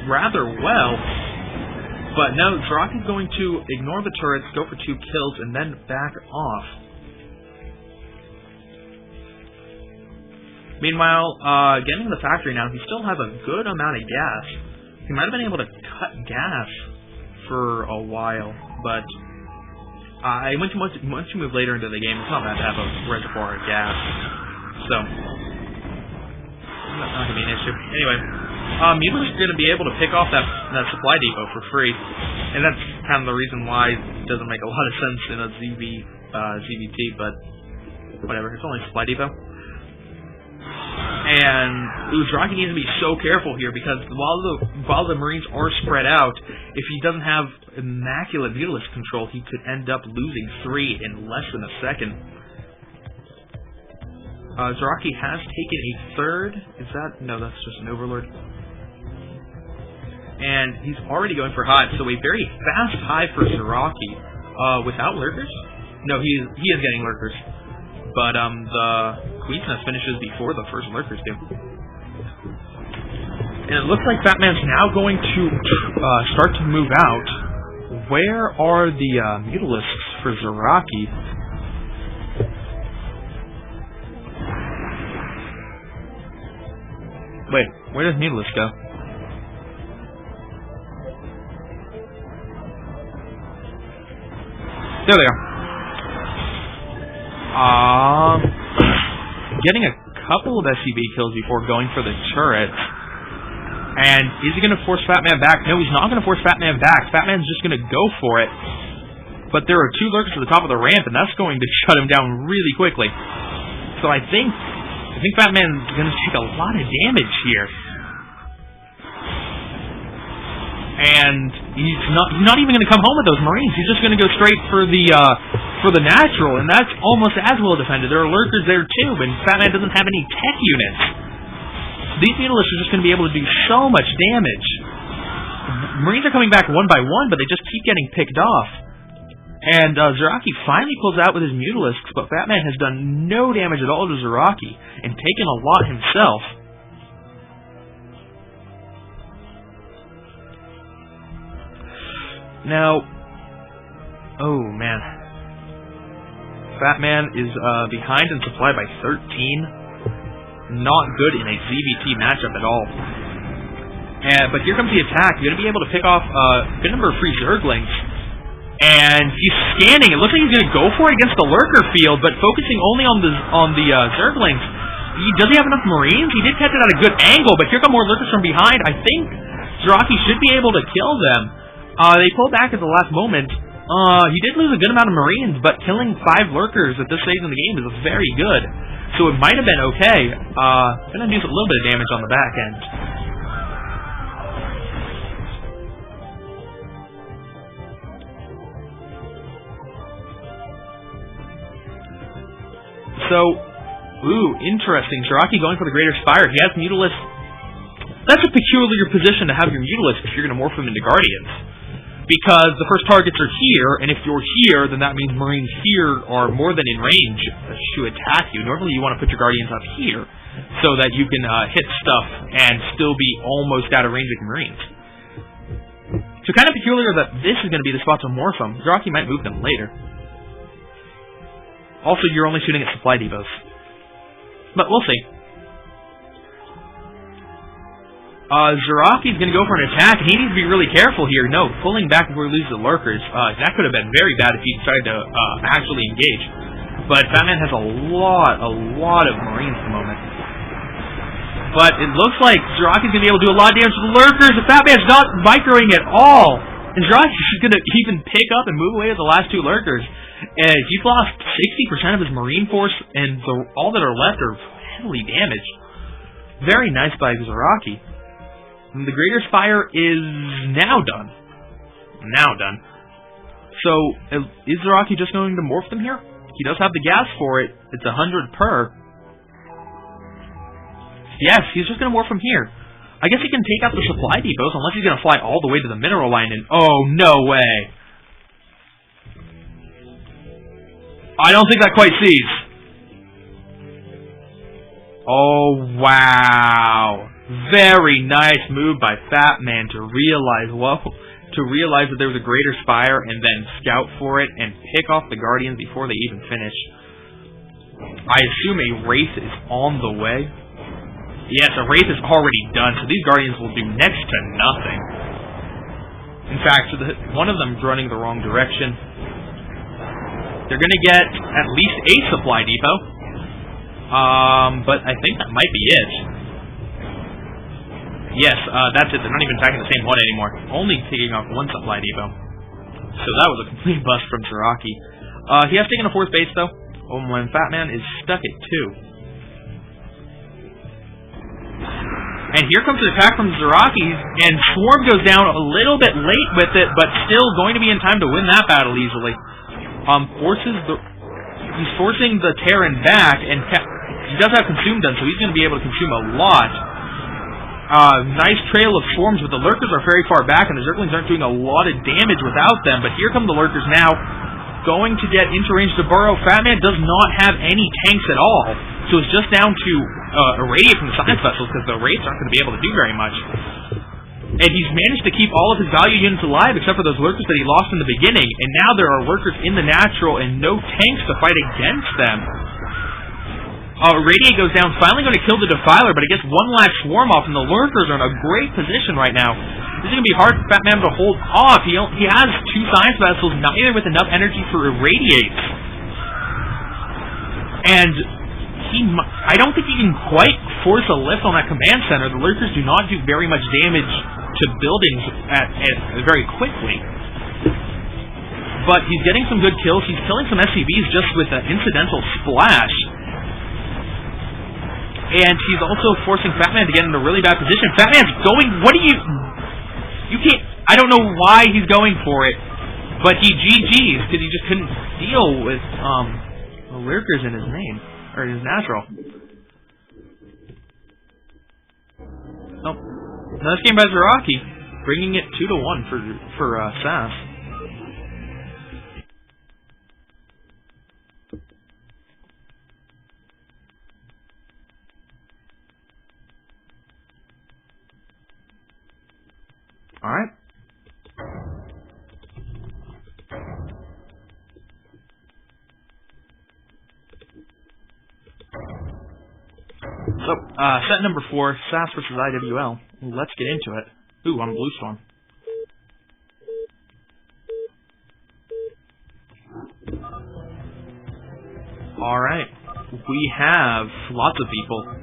rather well. But no, Zaraki's going to ignore the turrets, go for 2 kills, and then back off. Meanwhile, getting to the factory now, he still has a good amount of gas. He might have been able to cut gas for a while, but once you move later into the game, it's not bad to have a reservoir of gas. So, that's not going to be an issue. Anyway, Mutalisks are going to be able to pick off that supply depot for free, and that's kind of the reason why it doesn't make a lot of sense in a ZVT, but whatever, it's only a supply depot. And Uzuraki needs to be so careful here, because while the Marines are spread out, if he doesn't have immaculate Mutalisk control, he could end up losing 3 in less than a second. Uzuraki has taken a third. Is that? No, that's just an Overlord. And he's already going for hive, so a very fast hive for Uzuraki. Without lurkers? No, he is getting lurkers. But the Queen's Nest finishes before the first lurkers do. And it looks like Fatman's now going to start to move out. Where are the Mutalisks for Uzuraki? Wait, where does Mutalisk go? There they are. Getting a couple of SCV kills before going for the turrets. And is he going to force Fatman back? No, he's not going to force Fatman back. Fatman's just going to go for it. But there are 2 lurkers at the top of the ramp, and that's going to shut him down really quickly. So I think Fatman's going to take a lot of damage here. And he's not even going to come home with those Marines. He's just going to go straight for the natural, and that's almost as well defended. There are lurkers there too, and Fatman doesn't have any tech units. These Mutalisks are just going to be able to do so much damage. Marines are coming back one by one, but they just keep getting picked off. And Uzuraki finally pulls out with his Mutalisks, but Fatman has done no damage at all to Uzuraki, and taken a lot himself. Now, oh man, Fatman is behind in supply by 13. Not good in a ZVT matchup at all. But here comes the attack. You're going to be able to pick off a good number of free Zerglings. And he's scanning. It looks like he's going to go for it against the lurker field, but focusing only on the Zerglings. Does he have enough Marines? He did catch it at a good angle, but here come more lurkers from behind. I think Uzuraki should be able to kill them. They pulled back at the last moment. He did lose a good amount of Marines, but killing 5 lurkers at this stage in the game is very good. So it might have been okay. Gonna do a little bit of damage on the back end. So, interesting. Uzuraki going for the Greater Spire. He has Mutalisk. That's a peculiar position to have your Mutalisk if you're going to morph them into Guardians. Because the first targets are here, and if you're here, then that means Marines here are more than in range to attack you. Normally you want to put your Guardians up here, so that you can hit stuff and still be almost out of range of your Marines. So kind of peculiar that this is going to be the spot to morph them. Uzuraki might move them later. Also, you're only shooting at supply depots. But we'll see. Uzuraki's going to go for an attack, and he needs to be really careful here. No, pulling back before he loses the lurkers. That could have been very bad if he decided to actually engage. But Fatman has a lot of Marines at the moment. But it looks like Uzuraki's going to be able to do a lot of damage to the lurkers, and Fatman's not microing at all. And Uzuraki's going to even pick up and move away with the last 2 lurkers. And he's lost 60% of his Marine force, and all that are left are heavily damaged. Very nice by Uzuraki. And the Greater Spire is now done. So, is Uzuraki just going to morph them here? He does have the gas for it. It's 100 per. Yes, he's just going to morph from here. I guess he can take out the supply depots unless he's going to fly all the way to the mineral line and... Oh, no way. I don't think that quite sees. Oh, wow. Very nice move by Fatman to realize that there was a Greater Spire and then scout for it and pick off the Guardians before they even finish. I assume a Wraith is on the way. Yes, a Wraith is already done, so these Guardians will do next to nothing. In fact, one of them's running the wrong direction. They're going to get at least a supply depot. But I think that might be it. Yes, that's it. They're not even attacking the same one anymore. Only taking off 1 supply depot. So that was a complete bust from Uzuraki. He has taken a 4th base, though. When Fatman is stuck at 2. And here comes an attack from Zaraki, and Swarm goes down a little bit late with it, but still going to be in time to win that battle easily. He's forcing the Terran back, and he does have Consume done, so he's going to be able to consume a lot. Nice trail of Swarms, but the Lurkers are very far back, and the Zerglings aren't doing a lot of damage without them, but here come the Lurkers now, going to get into range to burrow. Fatman does not have any tanks at all, so it's just down to irradiate from the science vessels, because the Wraiths aren't going to be able to do very much. And he's managed to keep all of his value units alive, except for those Lurkers that he lost in the beginning, and now there are Lurkers in the natural and no tanks to fight against them. Radiate goes down, finally going to kill the Defiler, but it gets one last Swarm off, and the Lurkers are in a great position right now. This is going to be hard for Fatman to hold off. He has 2 science vessels, neither with enough energy for irradiates. And I don't think he can quite force a lift on that command center. The Lurkers do not do very much damage to buildings very quickly. But he's getting some good kills. He's killing some SCVs just with an incidental splash. And he's also forcing Fatman to get in a really bad position. Fatman's going... What do you... You can't... I don't know why he's going for it. But he GG's, because he just couldn't deal with Lurkers in his name. Or his natural. Oh. Nice game by Zaraki. Bringing it 2-1 for Sass. Alright. So, set number 4, Sass versus IWL. Let's get into it. Ooh, on Blue Storm. Alright. We have lots of people.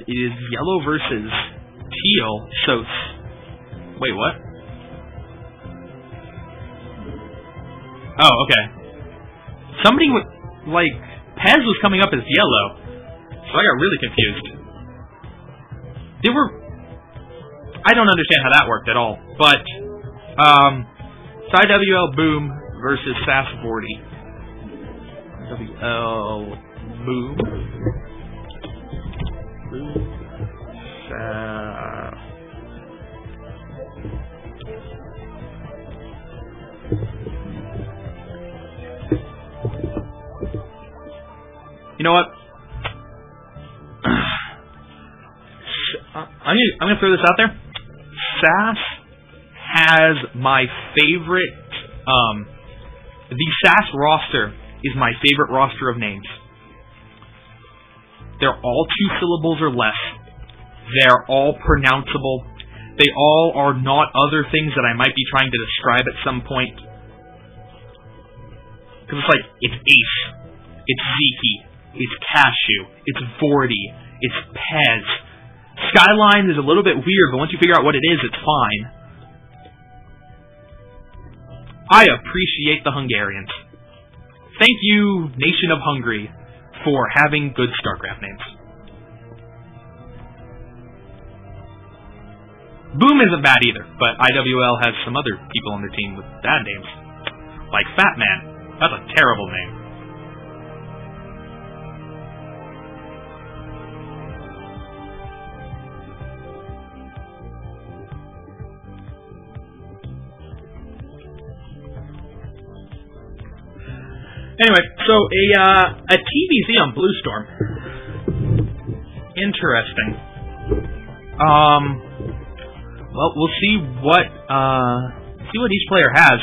It is yellow versus teal, so... Wait, what? Oh, okay. Somebody with, like, Pez was coming up as yellow, so I got really confused. I don't understand how that worked at all, but, IWL Boom versus Sass 40. WL Boom. You know what? I'm gonna throw this out there. Sass has my favorite. The Sass roster is my favorite roster of names. They're all 2 syllables or less. They're all pronounceable. They all are not other things that I might be trying to describe at some point. Because it's like, it's Ace, it's Zeke, it's Cashew, it's Vorty, it's Pez. Skyline is a little bit weird, but once you figure out what it is, it's fine. I appreciate the Hungarians. Thank you, Nation of Hungary, for having good StarCraft names. Boom isn't bad either, but IWL has some other people on their team with bad names. Like Fatman. That's a terrible name. Anyway, so a TVZ on Blue Storm. Interesting. Well, we'll see what each player has.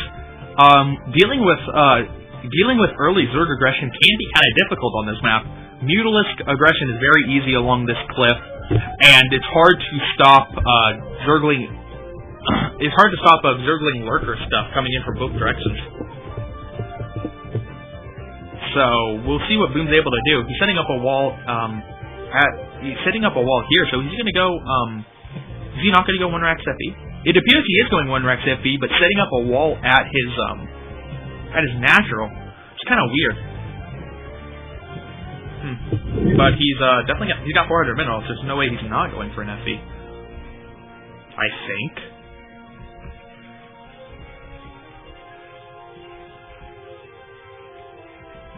Dealing with early Zerg aggression can be kind of difficult on this map. Mutalisk aggression is very easy along this cliff, and it's hard to stop Zergling. It's hard to stop Zergling lurker stuff coming in from both directions. So we'll see what Boom's able to do. He's setting up a wall. He's setting up a wall here. So he's going to go. Is he not going to go 1-Rax FE? It appears he is going 1-Rax FE, but setting up a wall at his natural. It's kind of weird. But he's definitely he's got 400 minerals. There's no way he's not going for an FV. I think.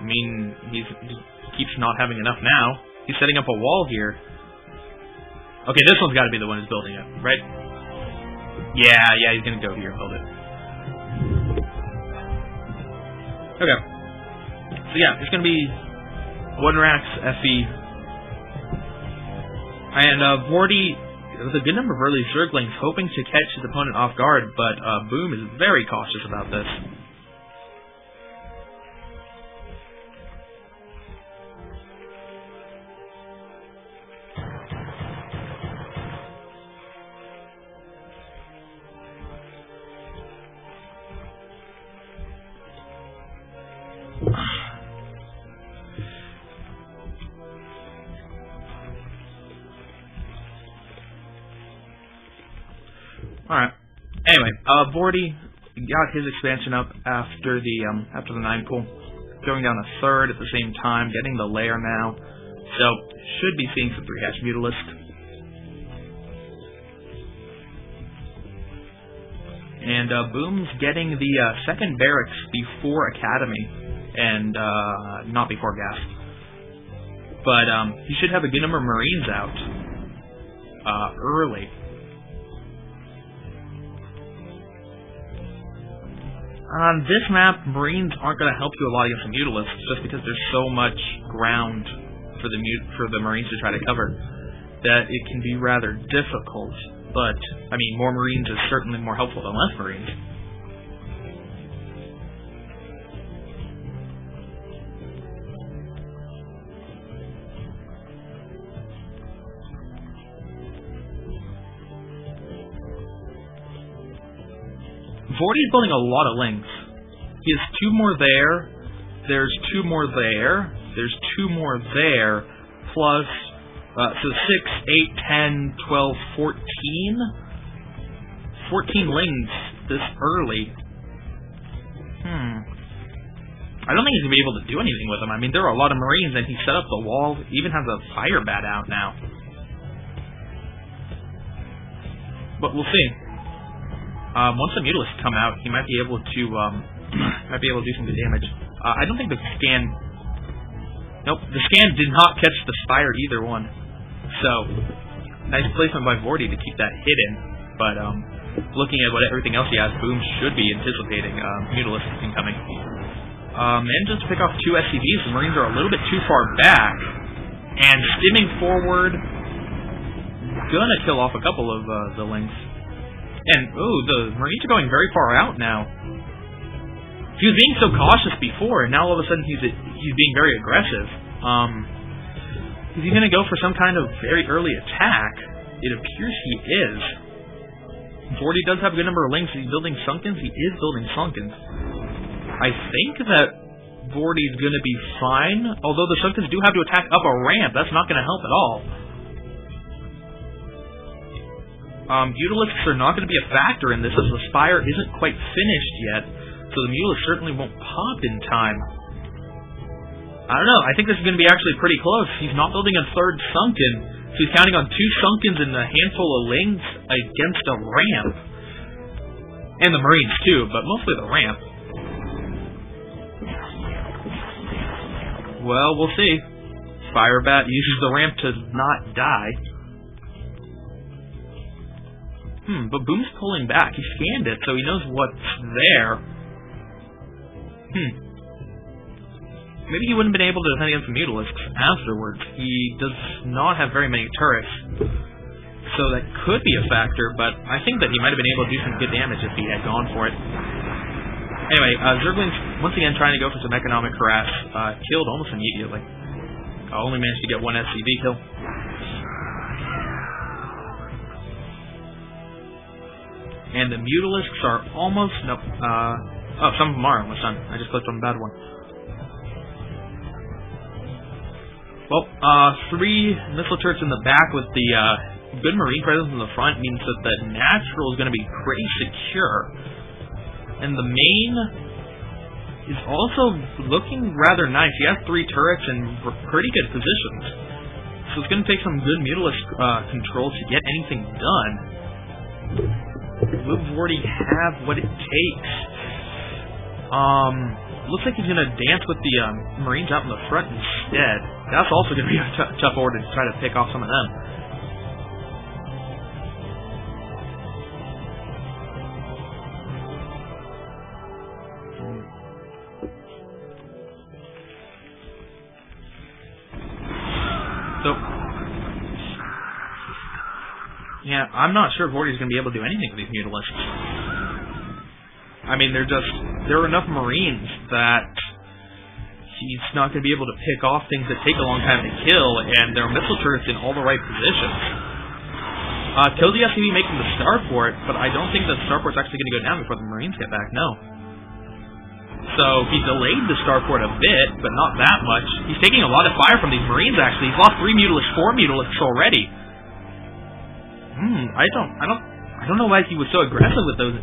I mean, he keeps not having enough now. He's setting up a wall here. Okay, this one's got to be the one who's building it, right? Yeah, he's gonna go here and build it. Okay. So yeah, there's gonna be 1 Rax, FE, and Vorty with a good number of early Zerglings, hoping to catch his opponent off guard, but Boom is very cautious about this. Alright. Anyway, Vorty got his expansion up after the 9 pool, going down a 3rd at the same time, getting the lair now, so should be seeing some 3-hatch Mutalisk. And Boom's getting the 2nd barracks before Academy, and not before Gas. But he should have a good number of Marines out early. On this map, Marines aren't going to help you a lot against the Mutalisks, just because there's so much ground for the Marines to try to cover that it can be rather difficult. But, I mean, more Marines is certainly more helpful than less Marines. Vorty's building a lot of links. He has 2 more there, there's 2 more there, there's 2 more there, plus, so 6, 8, 10, 12, 14? 14 links this early. I don't think he's going to be able to do anything with them. I mean, there are a lot of Marines, and he set up the wall, even has a fire bat out now. But we'll see. Once the Mutalisks come out, he might be able to do some good damage. I don't think the scan. Nope, the scan did not catch the Spire either one. So nice placement by Vorty to keep that hidden. But looking at everything else he has, Boom should be anticipating Mutalisks incoming. And just to pick off 2 SCVs, the Marines are a little bit too far back, and stimming forward, gonna kill off a couple of the links. And, ooh, the Marines are going very far out now. He was being so cautious before, and now all of a sudden he's being very aggressive. Is he going to go for some kind of very early attack? It appears he is. Vorty does have a good number of links. He's building Sunkens. He is building Sunkens. I think that Vorty's going to be fine, although the Sunkens do have to attack up a ramp. That's not going to help at all. Mutalisks are not going to be a factor in this, as the Spire isn't quite finished yet, so the Mutalisks certainly won't pop in time. I don't know, I think this is going to be actually pretty close. He's not building a 3rd Sunken, so he's counting on 2 Sunkens and a handful of links against a ramp. And the Marines too, but mostly the ramp. Well, we'll see. Firebat uses the ramp to not die. But Boom's pulling back. He scanned it, so he knows what's there. Maybe he wouldn't have been able to defend against the Mutalisks afterwards. He does not have very many turrets, so that could be a factor, but I think that he might have been able to do some good damage if he had gone for it. Anyway, Zerglings, once again, trying to go for some economic harass, killed almost immediately. Only managed to get 1 SCV kill. And the Mutalisks are almost... Nope. Oh, some of them are almost done. I just clicked on the bad one. Well, 3 missile turrets in the back with the good Marine presence in the front means that the natural is going to be pretty secure. And the main is also looking rather nice. He has 3 turrets in pretty good positions. So it's going to take some good Mutalisk control to get anything done. Will Vorty have what it takes? Looks like he's going to dance with the Marines out in the front instead. That's also going to be a tough order to try to pick off some of them. So, yeah, I'm not sure if Vorty's going to be able to do anything with these Mutalisks. I mean, there are enough Marines that he's not going to be able to pick off things that take a long time to kill, and there are missile turrets in all the right positions. Killed the SCV making the starport, but I don't think the starport's actually going to go down before the Marines get back, no. So he delayed the starport a bit, but not that much. He's taking a lot of fire from these Marines, actually. He's lost 3 Mutalisks, 4 Mutalisks already. I don't know why he was so aggressive with those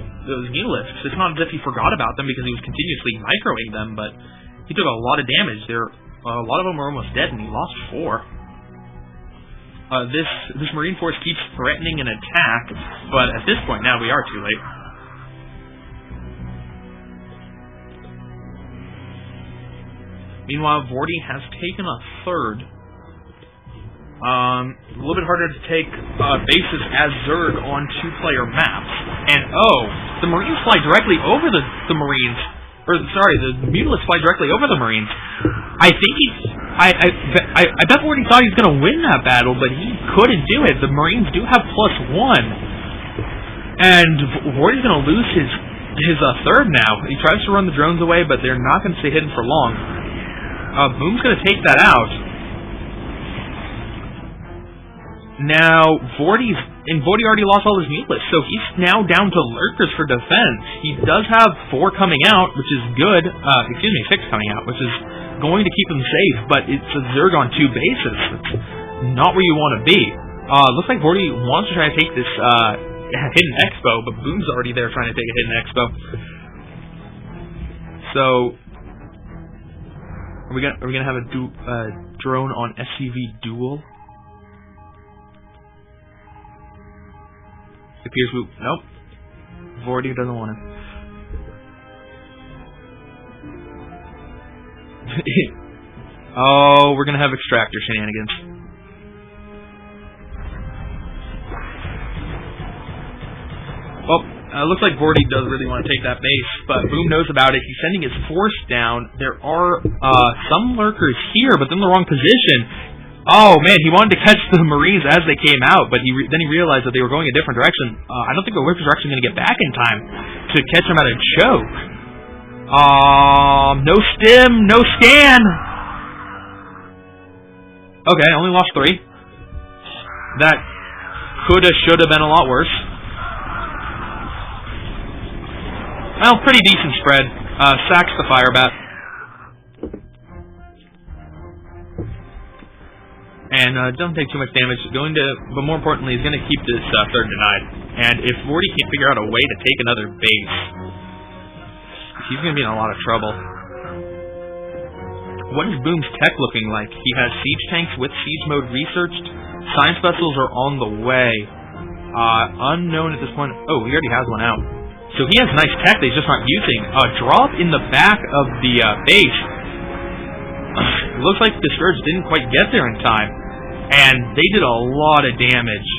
Mutalisks. It's not as if he forgot about them because he was continuously microing them, but he took a lot of damage. A lot of them were almost dead, and he lost 4. This Marine force keeps threatening an attack, but at this point now we are too late. Meanwhile, Vorty has taken a 3rd. A little bit harder to take bases as Zerg on 2-player maps. And the Marines fly directly over the Marines. The Mutalisks fly directly over the Marines. I think I bet Vorty thought he was going to win that battle, but he couldn't do it. The Marines do have +1. And Vorty's going to lose his 3rd now. He tries to run the drones away, but they're not going to stay hidden for long. Boom's going to take that out. Now, Vorty already lost all his Mutalisks, so he's now down to Lurkers for defense. He does have 4 coming out, which is good. 6 coming out, which is going to keep him safe, but it's a Zerg on 2 bases. It's not where you want to be. Looks like Vorty wants to try to take this hidden expo, but Boom's already there trying to take a hidden expo. So, are we gonna have a drone on SCV duel? It appears nope. Vorty doesn't want it. Oh, we're gonna have extractor shenanigans. Well, looks like Vorty does really want to take that base, but Boom knows about it. He's sending his force down. There are some Lurkers here, but they're in the wrong position. Oh man, he wanted to catch the Marines as they came out, but then he realized that they were going a different direction. I don't think the Lurkers are actually going to get back in time to catch him at a choke. No stim, no scan. Okay, I only lost 3. That coulda, shoulda been a lot worse. Well, pretty decent spread. Sacks the fire bat. And doesn't take too much damage. But more importantly, he's going to keep this 3rd denied. And if Vorty can't figure out a way to take another base, he's going to be in a lot of trouble. What is Boom's tech looking like? He has siege tanks with siege mode researched. Science vessels are on the way. Unknown at this point. Oh, he already has one out. So he has nice tech that he's just not using. Drop in the back of the base. It looks like the Scourge didn't quite get there in time. And they did a lot of damage.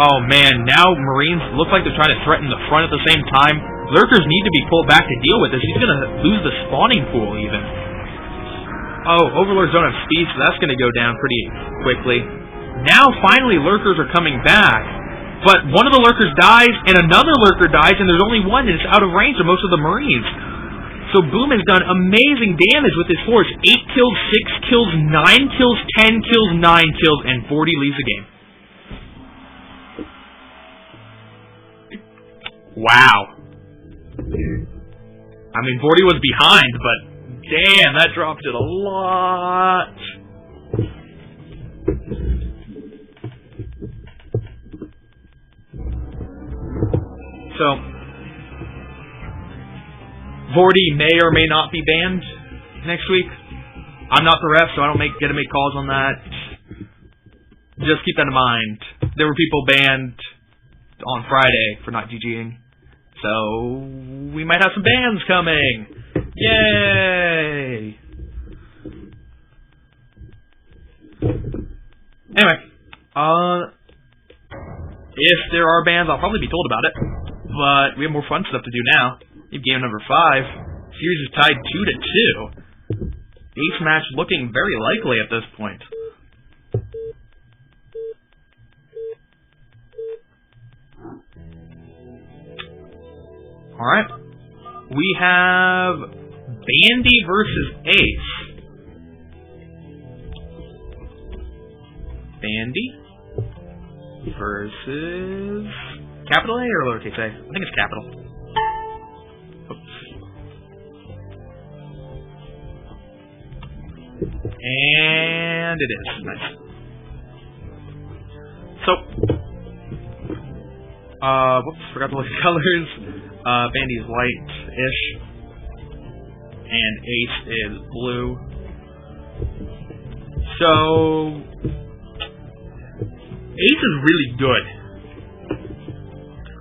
Oh man, now Marines look like they're trying to threaten the front at the same time. Lurkers need to be pulled back to deal with this. He's going to lose the spawning pool even. Oh, Overlords don't have speed, so that's going to go down pretty quickly. Now finally Lurkers are coming back. But one of the Lurkers dies, and another Lurker dies, and there's only one, and it's out of range of most of the Marines. So Boom has done amazing damage with his force. 8 kills, 6 kills, 9 kills, 10 kills, 9 kills, and Vorty leaves the game. Wow. I mean, Vorty was behind, but damn, that dropped it a lot. So, Vorty may or may not be banned next week. I'm not the ref, so I don't get to make calls on that. Just keep that in mind. There were people banned on Friday for not GGing. So, we might have some bans coming! Yay! Anyway, if there are bans, I'll probably be told about it. But we have more fun stuff to do now. We have game number 5. Series is tied 2-2. Ace match looking very likely at this point. Alright. We have Bandy versus Ace. Bandy versus capital A or lowercase a? I think it's capital. Oops. And it is. Nice. So, whoops, forgot to look at colors. Bandy is white-ish. And Ace is blue. So, Ace is really good.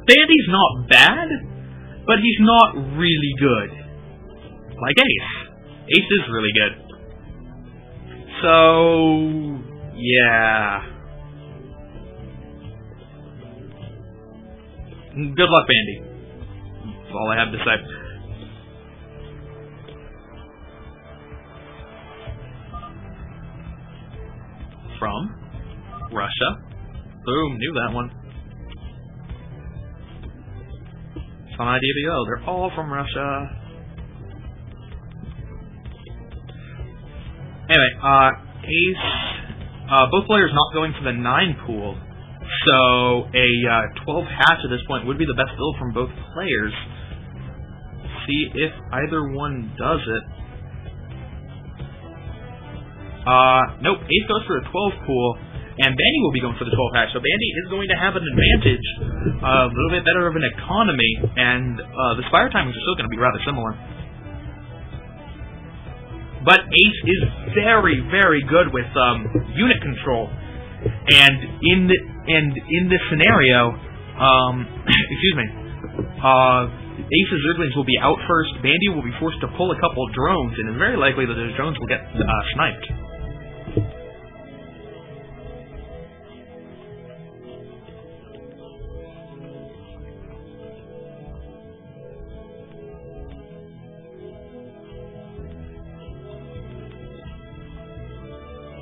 Bandy's not bad, but he's not really good. Like Ace. Ace is really good. So, yeah. Good luck, Bandy. That's all I have to say. From Russia. Boom, knew that one. Fun idea to go. They're all from Russia. Anyway, Ace, both players not going for the 9 pool, so a 12 hatch at this point would be the best build from both players. See if either one does it. Nope, Ace goes for a 12 pool, and Bandy will be going for the 12 hatch, so Bandy is going to have an advantage, a little bit better of an economy, and the spire timings are still going to be rather similar. But Ace is very, very good with unit control, and in this scenario, excuse me, Ace's Zerglings will be out first. Bandy will be forced to pull a couple drones, and it's very likely that those drones will get sniped.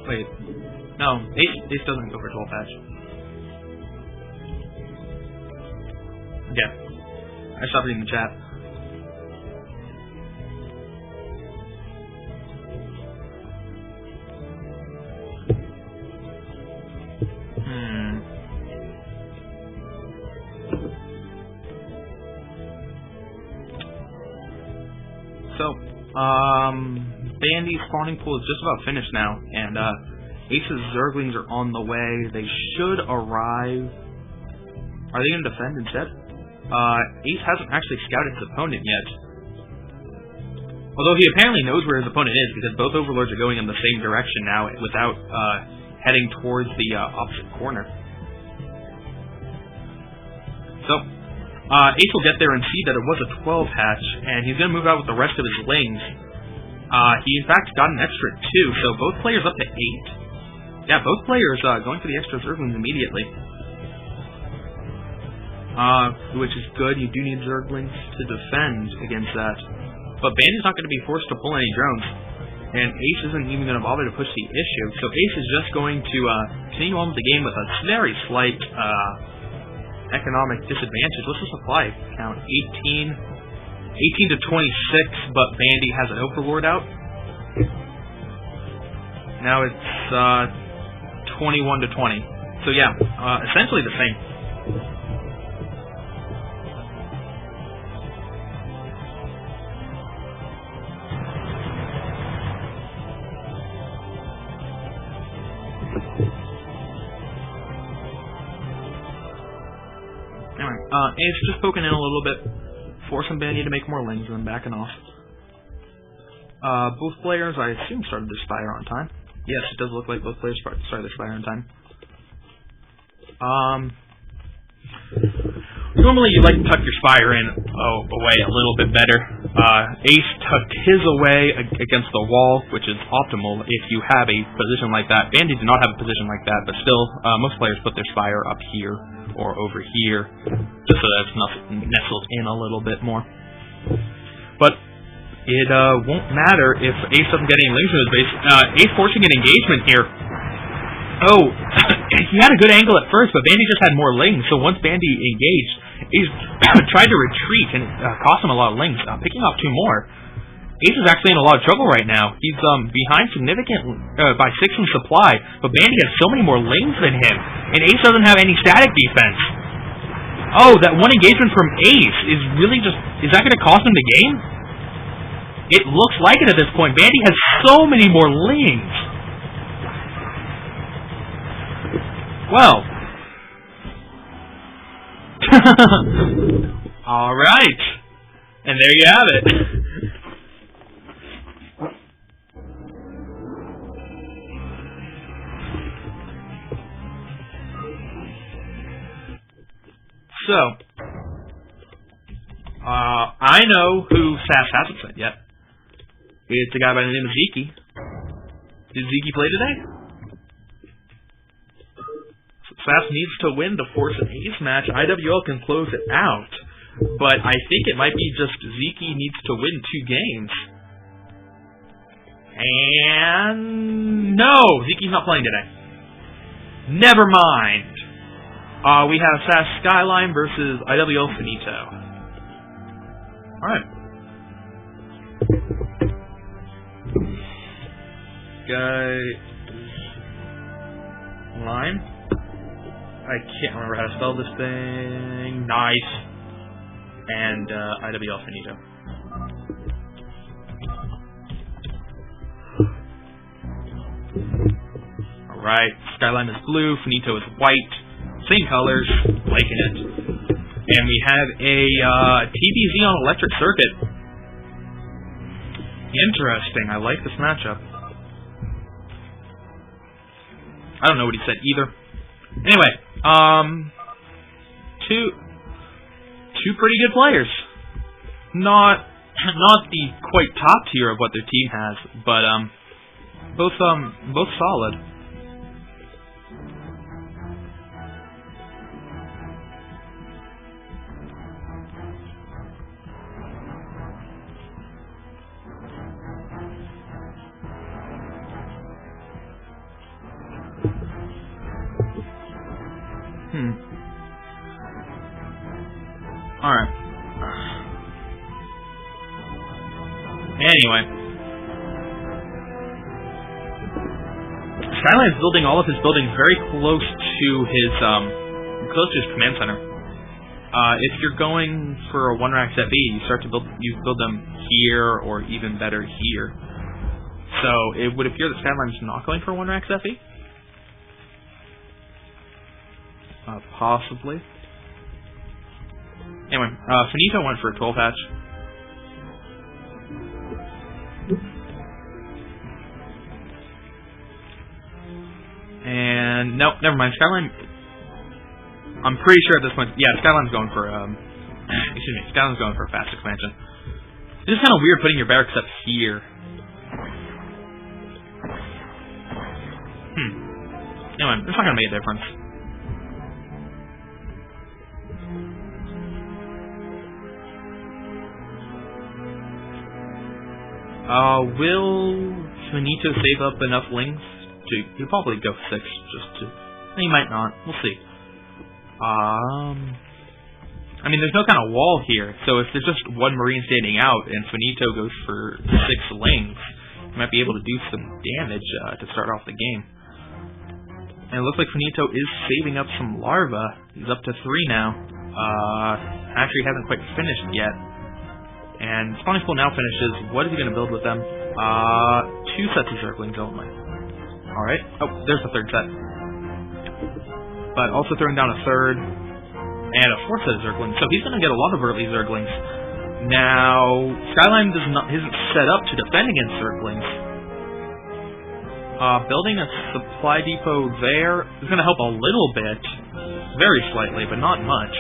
Wait, no, Ace doesn't go for 12 patch. Yeah, I stopped reading the chat. So, Bandy's spawning pool is just about finished now, and Ace's Zerglings are on the way. They should arrive. Are they going to defend instead? Ace hasn't actually scouted his opponent yet. Although he apparently knows where his opponent is, because both Overlords are going in the same direction now without heading towards the opposite corner. So, Ace will get there and see that it was a 12 hatch, and he's going to move out with the rest of his lings. He in fact got an extra 2, so both players up to 8. Yeah, both players going for the extra Zerglings immediately. Which is good. You do need Zerglings to defend against that. But Bandy's not going to be forced to pull any drones. And Ace isn't even going to bother to push the issue. So Ace is just going to continue on with the game with a very slight economic disadvantage. What's the supply count? 18 to 26, but Bandy has an Overlord out. Now it's 21 to 20. So yeah, essentially the same. Anyway, Ace just poking in a little bit forcing Bandy to make more lings and then backing off. Both players, I assume, started their Spire on time. Yes, it does look like both players started their Spire on time. Normally you like to tuck your Spire in away a little bit better. Ace tucked his away against the wall, which is optimal if you have a position like that. Bandy did not have a position like that, but still, most players put their Spire up here or over here, just so that it's nestled in a little bit more. But it won't matter if Ace doesn't get any lings in his base. Ace forcing an engagement here. Oh, he had a good angle at first, but Bandy just had more lings, so once Bandy engaged, Ace tried to retreat, and it cost him a lot of lings, picking off 2 more. Ace is actually in a lot of trouble right now. He's behind significantly by 6 in supply, but Bandy has so many more lings than him, and Ace doesn't have any static defense. Oh, that one engagement from Ace is really just... Is that going to cost him the game? It looks like it at this point. Bandy has so many more lings. Well. Alright. And there you have it. So, I know who Sass hasn't said yet. It's a guy by the name of Zeke. Did Zeke play today? Sass needs to win to force an Ace match. IWL can close it out, but I think it might be just Zeke needs to win 2 games. And no, Zeke's not playing today. Never mind. We have Sass Skyline versus IWL Finito. Alright. Line. I can't remember how to spell this thing. Nice. And IWL Finito. Alright. Skyline is blue. Finito is white. Same colors. Liking it. And we have a TBZ on Electric Circuit. Interesting. I like this matchup. I don't know what he said either. Anyway, two pretty good players. Not the quite top tier of what their team has, but both solid. Alright. Anyway. Skyline's building all of his buildings very close to his command center. If you're going for a 1-rack ZB, you build them here or even better here. So it would appear that Skyline's not going for a 1-rack ZB. Possibly. Anyway, Finito went for a 12 hatch. And nope, never mind. Skyline. I'm pretty sure at this point, yeah, Skyline's going for excuse me, Skyline's going for a fast expansion. It's just kind of weird putting your barracks up here. Anyway, it's not gonna make a difference. Will Finito save up enough lings to... He'll probably go 6 just to... He might not. We'll see. I mean, there's no kind of wall here, so if there's just one Marine standing out and Finito goes for 6 lings, he might be able to do some damage to start off the game. And it looks like Finito is saving up some larva. He's up to 3 now. Actually hasn't quite finished yet. And Spawning Pool now finishes. What is he going to build with them? 2 sets of Zerglings only. Alright. Oh, there's the 3rd set. But also throwing down a 3rd and a 4th set of Zerglings. So he's going to get a lot of early Zerglings. Now, Skyline isn't set up to defend against Zerglings. Building a supply depot there is going to help a little bit. Very slightly, but not much.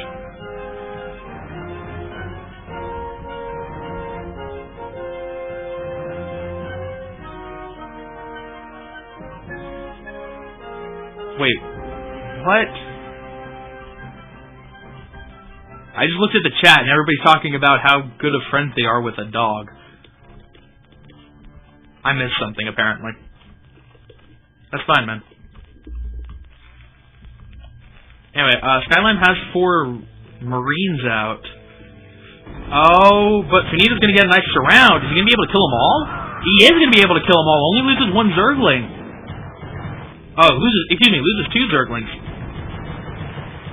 Wait, what? I just looked at the chat and everybody's talking about how good of friends they are with a dog. I missed something, apparently. That's fine, man. Anyway, Skyline has 4 Marines out. Oh, but Finito's gonna get a nice surround. Is he gonna be able to kill them all? He is gonna be able to kill them all. Only loses 1 Zergling. Oh, loses 2 Zerglings.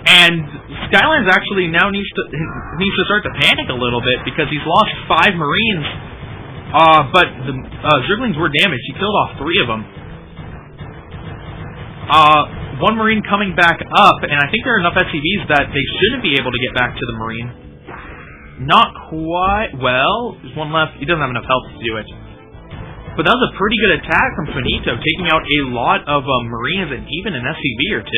And Skyline's actually now needs to start to panic a little bit because he's lost 5 Marines. But the Zerglings were damaged. He killed off 3 of them. 1 Marine coming back up, and I think there are enough SCVs that they shouldn't be able to get back to the Marine. Not quite. Well, there's 1 left. He doesn't have enough health to do it. But that was a pretty good attack from Finito, taking out a lot of Marines and even an SCV or 2.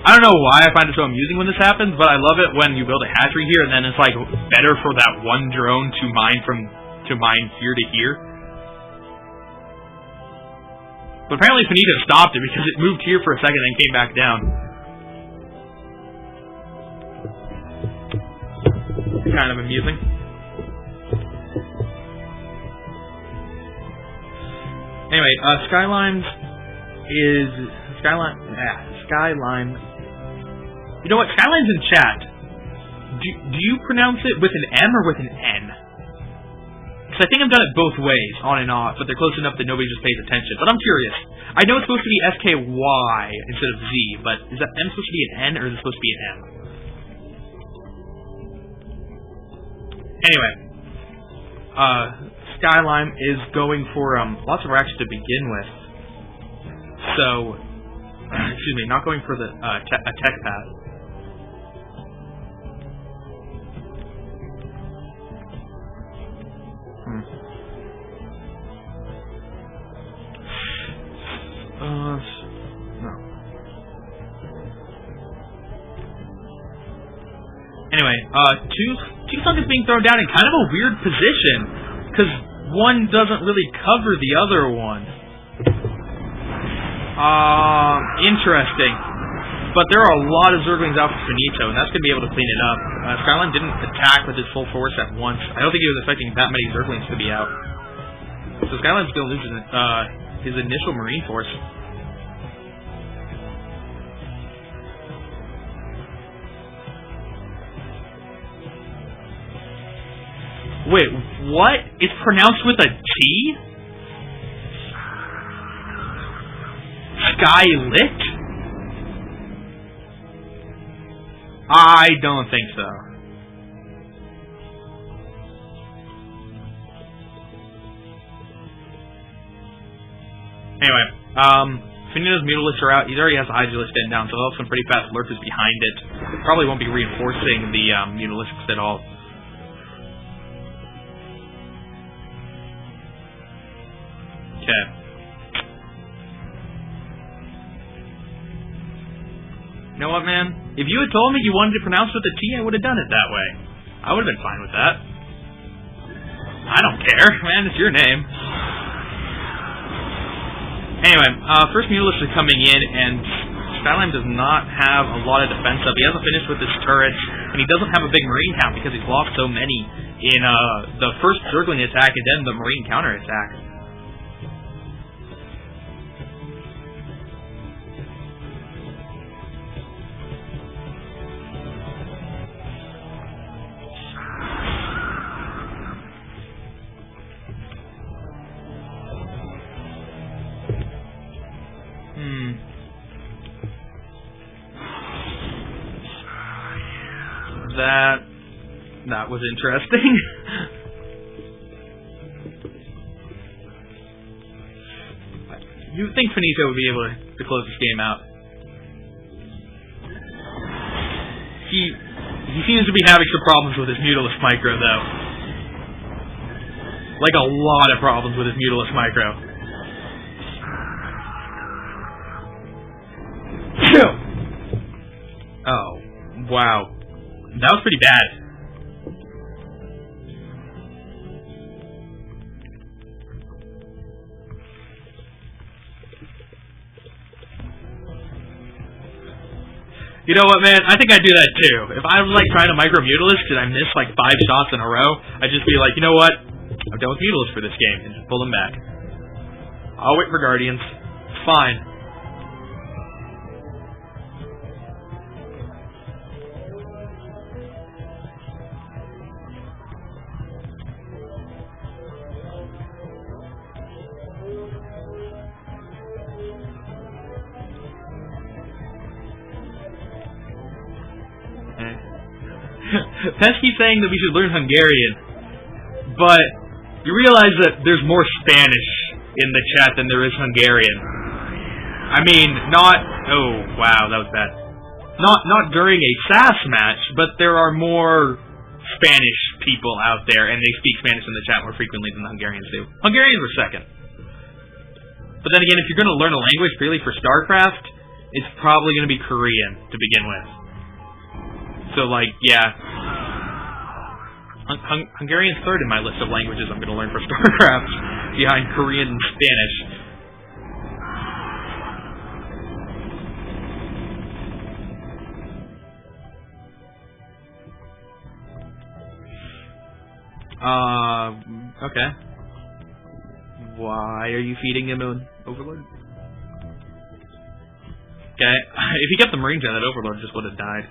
I don't know why I find it so amusing when this happens, but I love it when you build a hatchery here and then it's like better for that 1 drone to mine here to here. But apparently Finito stopped it because it moved here for a second and then came back down. Kind of amusing. Anyway, Skyline. You know what? Skyline's in chat. Do you pronounce it with an M or with an N? Because I think I've done it both ways, on and off, but they're close enough that nobody just pays attention. But I'm curious. I know it's supposed to be SKY instead of Z, but is that M supposed to be an N or is it supposed to be an M? Anyway, Skyline is going for lots of racks to begin with. So, excuse me, not going for the a tech path. No. Anyway, Tucson is being thrown down in kind of a weird position because one doesn't really cover the other one. Interesting. But there are a lot of Zerglings out for Finito, and that's going to be able to clean it up. Skyline didn't attack with his full force at once. I don't think he was expecting that many Zerglings to be out. So Skyline's going to lose his initial Marine force. Wait, what? It's pronounced with a T? Skylit? I don't think so. Anyway, Finito's Mutalisks are out. He already has the Hydrolist stand down, so he'll have some pretty fast lurkers behind it. Probably won't be reinforcing the Mutalisks at all. Okay. You know what, man? If you had told me you wanted to pronounce with a T, I would have done it that way. I would have been fine with that. I don't care, man. It's your name. Anyway, first Mutalisk is coming in, and Skyline does not have a lot of defense up. He hasn't finished with his turrets, and he doesn't have a big Marine count because he's lost so many in the first Zergling attack and then the Marine counterattack. That That was interesting. You would think Finito would be able to close this game out. He seems to be having some problems with his Mutalisk Micro, though. Like a lot of problems with his Mutalisk Micro. Oh, wow. That was pretty bad. You know what, man? I think I'd do that too. If I was like trying to micro Mutalisk and I miss like 5 shots in a row, I'd just be like, you know what? I'm done with Mutalisk for this game, and just pull them back. I'll wait for Guardians. It's fine. Pesky's saying that we should learn Hungarian, but you realize that there's more Spanish in the chat than there is Hungarian. I mean, not... Oh, wow, that was bad. Not during a SAS match, but there are more Spanish people out there, and they speak Spanish in the chat more frequently than the Hungarians do. Hungarians were second. But then again, if you're going to learn a language purely for StarCraft, it's probably going to be Korean to begin with. So, like, yeah. Hungarian's third in my list of languages I'm going to learn for StarCraft, behind Korean and Spanish. Okay. Why are you feeding him an Overlord? Okay, if he kept the Marines out, that Overlord just would have died.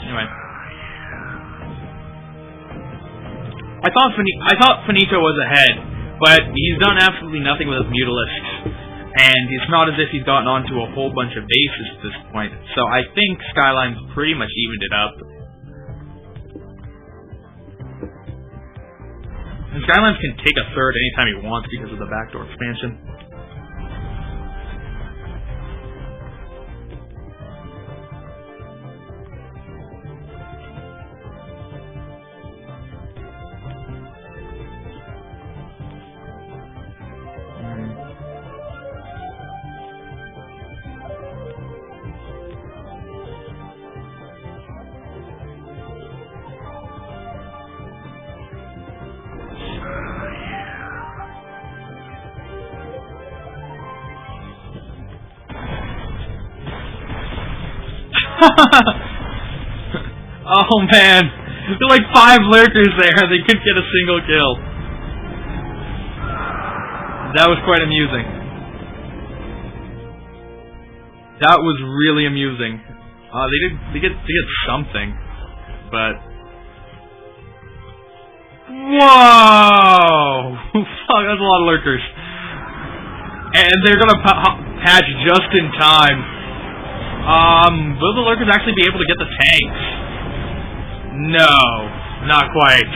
Anyway, I thought Finito was ahead, but he's done absolutely nothing with his Mutalisks, and it's not as if he's gotten onto a whole bunch of bases at this point. So I think Skyline's pretty much evened it up. And Skylines can take a third anytime he wants because of the backdoor expansion. Oh man, there are like 5 lurkers there, they couldn't get a single kill. That was quite amusing. That was really amusing. They get something, but... Whoa! Fuck, that's a lot of lurkers. And they're gonna patch just in time. Will the lurkers actually be able to get the tanks? No, not quite.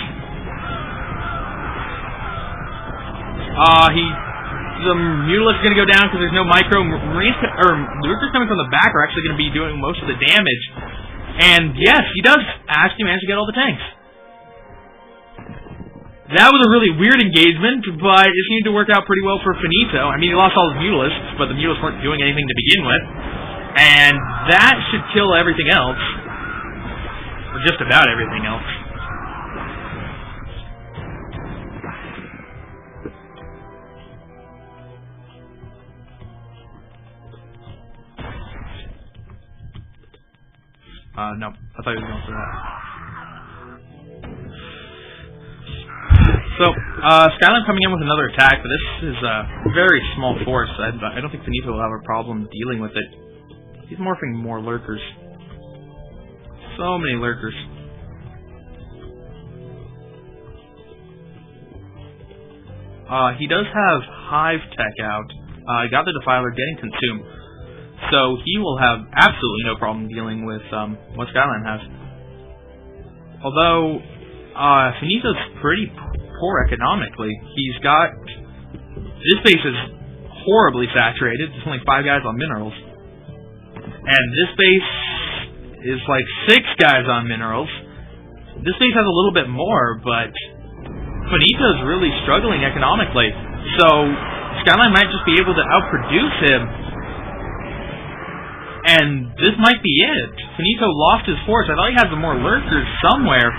The Mutalisk is going to go down because there's no micro. Marines, or lurkers coming from the back are actually going to be doing most of the damage. And yes, he does actually manage to get all the tanks. That was a really weird engagement, but it seemed to work out pretty well for Finito. I mean, he lost all his Mutalisks, but the Mutalisks weren't doing anything to begin with. And that should kill everything else. Or just about everything else. No. I thought he was going for that. So, Skyline coming in with another attack, but this is a very small force. I don't think Finito will have a problem dealing with it. He's morphing more lurkers. So many lurkers. He does have Hive Tech out. Got the Defiler getting consumed. So he will have absolutely no problem dealing with what Skyline has. Although, Finito's pretty poor economically. He's got... This base is horribly saturated. There's only 5 guys on minerals. And this base is like 6 guys on minerals. This base has a little bit more, but Finito's really struggling economically. So Skyline might just be able to outproduce him. And this might be it. Finito lost his force. I thought he had some more lurkers somewhere.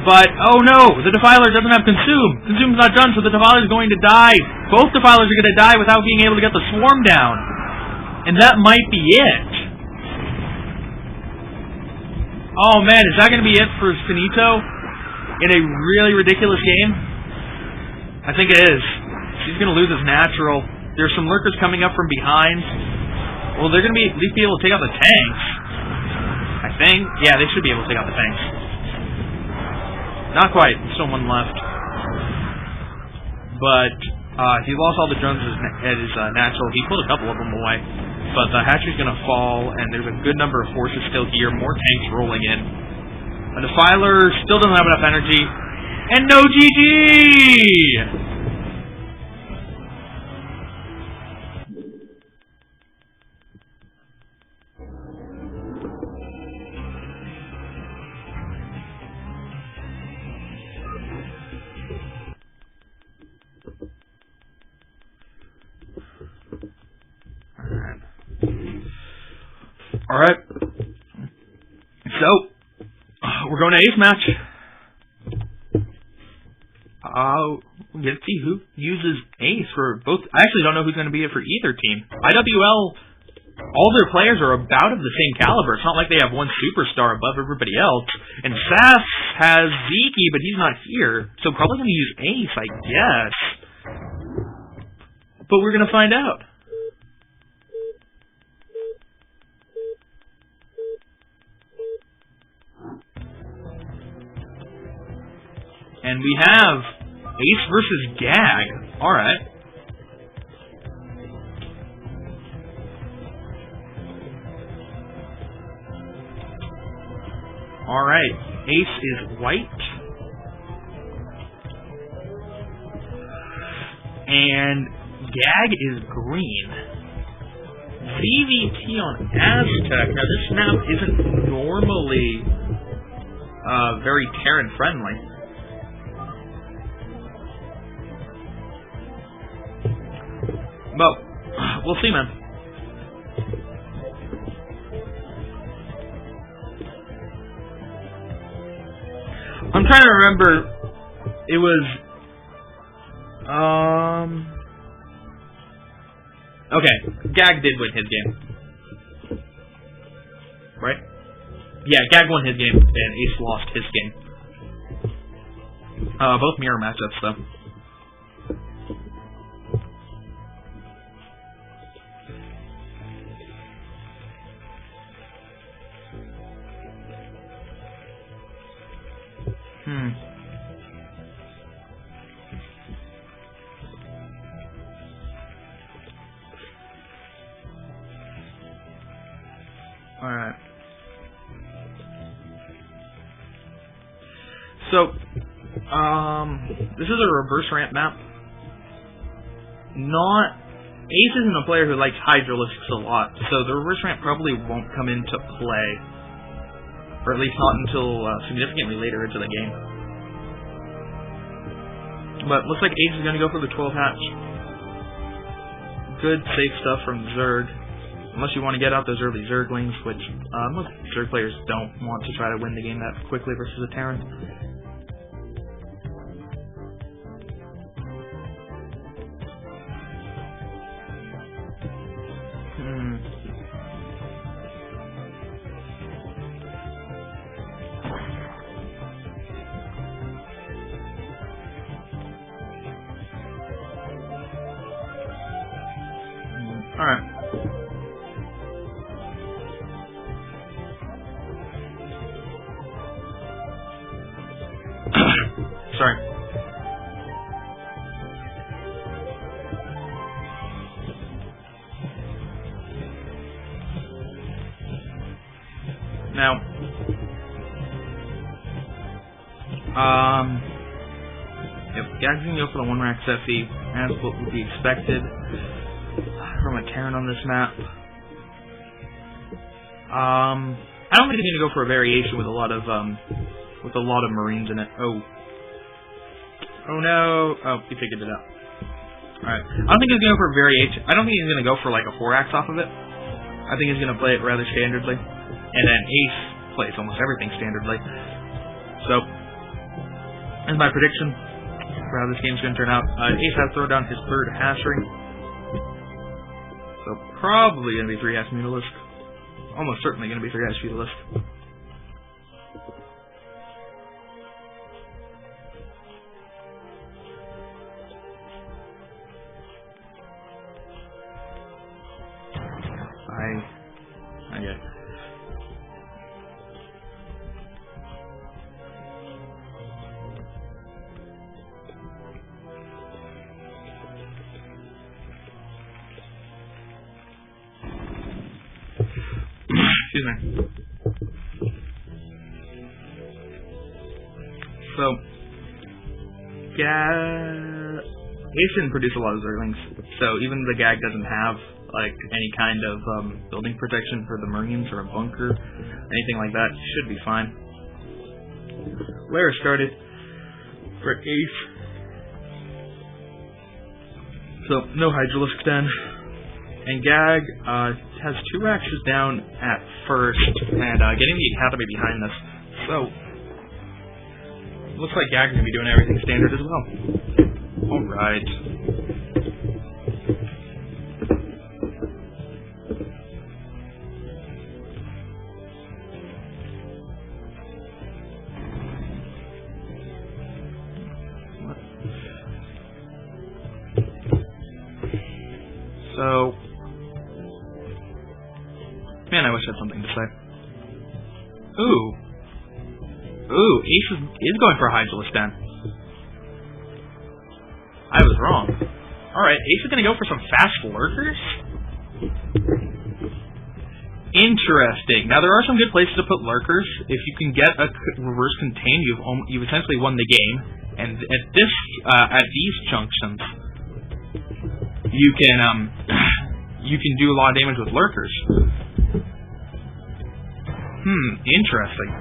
But, oh no, the Defiler doesn't have Consume. Consume's not done, so the Defiler is going to die. Both Defilers are going to die without being able to get the Swarm down. And that might be it. Oh man, is that going to be it for Finito in a really ridiculous game? I think it is. He's going to lose his natural. There's some lurkers coming up from behind. Well, they're going to be at least be able to take out the tanks. I think. Yeah, they should be able to take out the tanks. Not quite. Still one left. But he lost all the drones at his natural. He pulled a couple of them away. But the hatchery's going to fall, and there's a good number of forces still here. More tanks rolling in. The Defiler still doesn't have enough energy. And no GG! Alright. So, we're going to ace match. We'll get to see who uses ace for both. I actually don't know who's going to be it for either team. IWL, all their players are about of the same caliber. It's not like they have one superstar above everybody else. And SAS has Zeke, but he's not here. So probably going to use ace, I guess. But we're going to find out. And we have Ace versus Gag. Alright. Alright. Ace is white. And Gag is green. VVT on Aztec. Now this map isn't normally very Terran friendly. But we'll see, man. I'm trying to remember. It was okay, Gag did win his game. Right? Yeah, Gag won his game and Ace lost his game. Both mirror matchups though. Alright. So, this is a reverse ramp map. Ace isn't a player who likes Hydralisks a lot, so the reverse ramp probably won't come into play. Or at least not until significantly later into the game. But looks like Ace is going to go for the 12 hatch. Good, safe stuff from Zerg. Unless you want to get out those early Zerglings, which most Zerg players don't want to try to win the game that quickly versus a Terran. Alright. Sorry. Now, if Gag's gonna go for the 1-rack Cephei, as what would be expected from a Terran on this map. I don't think he's gonna go for a variation with a lot of Marines in it. Oh no! Oh, he figured it out. Alright. I don't think he's gonna go for a variation. I don't think he's gonna go for like a 4-axe off of it. I think he's gonna play it rather standardly. And then Ace plays almost everything standardly. So, that's my prediction for how this game's gonna turn out. Ace has to throw down his 3rd hatchery. So, probably gonna be 3-hatch Mutalisk. Almost certainly gonna be 3-hatch Mutalisk. Okay. Excuse me. So, Ace didn't produce a lot of Zerlings, so even the Gag doesn't have like any kind of building protection for the Marines or a bunker, anything like that. Should be fine. Lair started for Ace, so no Hydralisk then. And Gag has 2 axes down at first, and getting the Academy behind this. So, looks like Gag's going to be doing everything standard as well. Alright. So, man, I wish I had something to say. Ooh, Ace is going for a Hydralisk then. I was wrong. Alright, Ace is going to go for some fast lurkers? Interesting. Now, there are some good places to put lurkers. If you can get a reverse contain, you've essentially won the game. And at these junctions, you can do a lot of damage with lurkers. Interesting.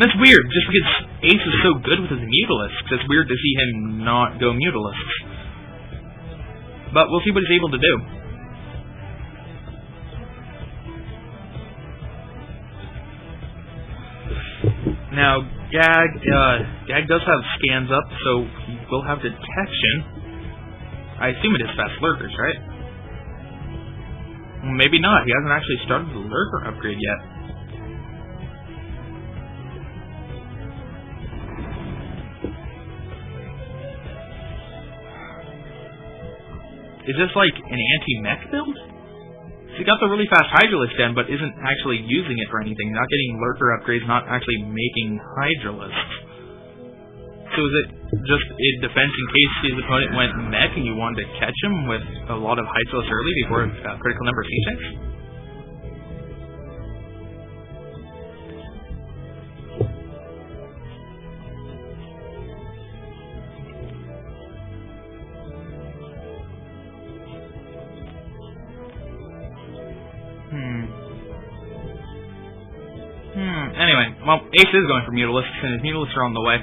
That's weird, just because Ace is so good with his Mutalisks, it's weird to see him not go Mutalisks. But we'll see what he's able to do. Now, Gag does have scans up, so he will have detection. I assume it is fast lurkers, right? Maybe not. He hasn't actually started the lurker upgrade yet. Is this like an anti-mech build? He got the really fast Hydralisk den, but isn't actually using it for anything. Not getting lurker upgrades, not actually making Hydralisks. So is it just a defense in case his opponent went mech and you wanted to catch him with a lot of Hydralisks early before critical number C6? Anyway, well, Ace is going for Mutalisks, and his Mutalisks are on the way.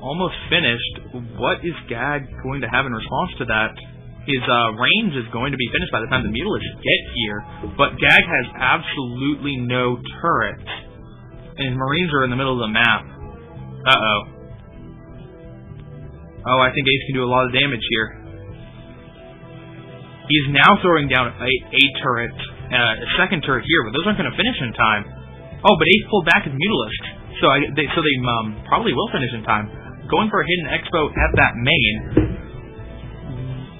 Almost finished. What is Gag going to have in response to that? His range is going to be finished by the time the Mutalisks get here, but Gag has absolutely no turrets. And his Marines are in the middle of the map. Uh-oh. Oh, I think Ace can do a lot of damage here. He's now throwing down a turret, a second turret here, but those aren't going to finish in time. Oh, but Ace pulled back his Mutalisks, so they probably will finish in time. Going for a hidden expo at that main.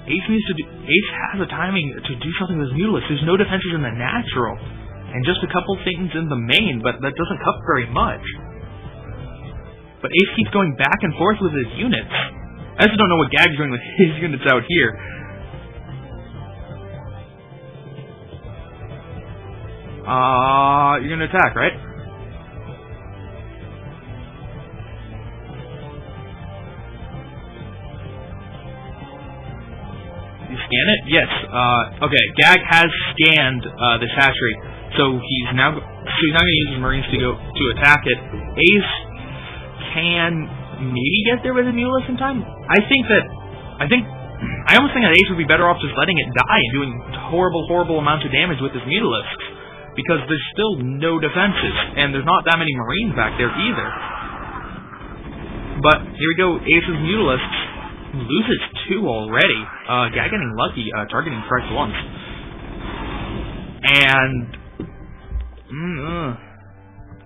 Ace has a timing to do something with his Mutalisks. There's no defenses in the natural, and just a couple things in the main, but that doesn't cover very much. But Ace keeps going back and forth with his units. I just don't know what Gag's doing with his units out here. You're gonna attack, right? You scan it? Yes. Okay. Gag has scanned this hatchery, so he's now gonna use his Marines to attack it. Ace can maybe get there with a Mulus in time. I almost think that Ace would be better off just letting it die and doing horrible amounts of damage with his Mutalisks, because there's still no defenses, and there's not that many Marines back there either. But here we go, Ace's Mutalisks loses 2 already. Gag getting lucky, targeting correct once. And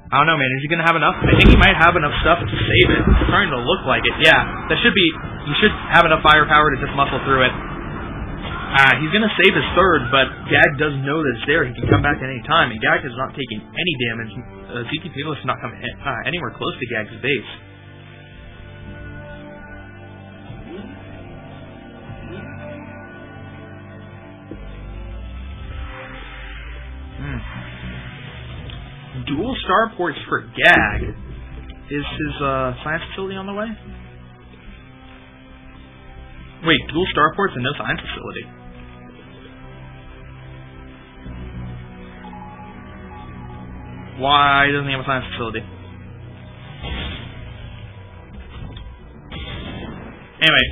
I don't know, man. Is he gonna have enough? I think he might have enough stuff to save it. It's starting to look like it. Yeah, that should be. He should have enough firepower to just muscle through it. He's gonna save his 3rd, but Gag does know that it's there. He can come back at any time, and Gag is not taking any damage. ZTP is not coming anywhere close to Gag's base. Dual starports for Gag. Is his science facility on the way? Wait, dual starports and no science facility. Why doesn't he have a science facility? Anyway,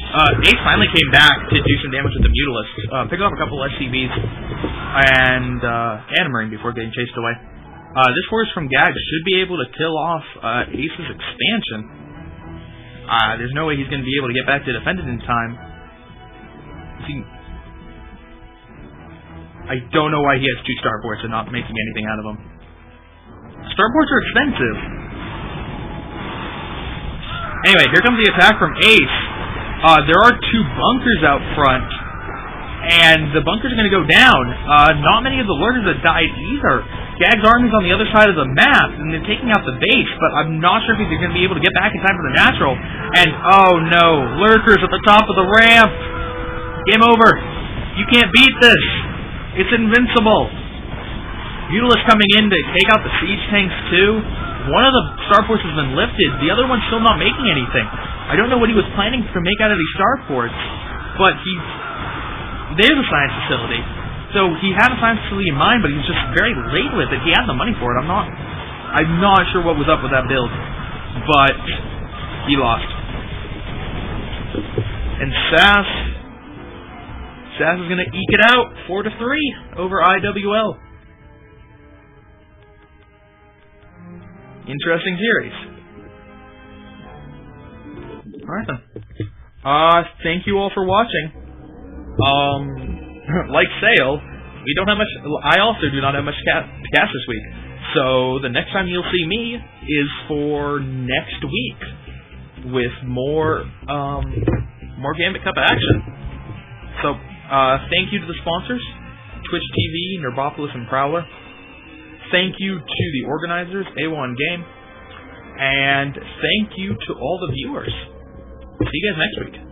Ace finally came back to do some damage with the Mutalisks. Picked up a couple SCVs and a Marine before getting chased away. This force from Gag should be able to kill off Ace's expansion. There's no way he's going to be able to get back to defend it in time. I don't know why he has 2 starports and not making anything out of them. Starports are expensive. Anyway, here comes the attack from Ace. There are 2 bunkers out front, and the bunkers are going to go down. Not many of the lurkers have died either. Gag's army's on the other side of the map, and they're taking out the base, but I'm not sure if they're going to be able to get back in time for the natural. And, oh no, lurkers at the top of the ramp! Game over! You can't beat this! It's invincible! Mutalisks coming in to take out the siege tanks too. One of the starports has been lifted, the other one's still not making anything. I don't know what he was planning to make out of these starports, but there's a science facility. So he had a science facility in mind, but he was just very late with it. He had the money for it. I'm not sure what was up with that build, but he lost. And Sass is gonna eke it out 4-3 over IWL. Interesting series. Alright then. Thank you all for watching. Like Sale, we don't have much. I also do not have much to cast this week. So the next time you'll see me is for next week with more Gambit Cup action. So thank you to the sponsors, Twitch TV, Nerbopolis, and Prowler. Thank you to the organizers, A1 Game, and thank you to all the viewers. See you guys next week.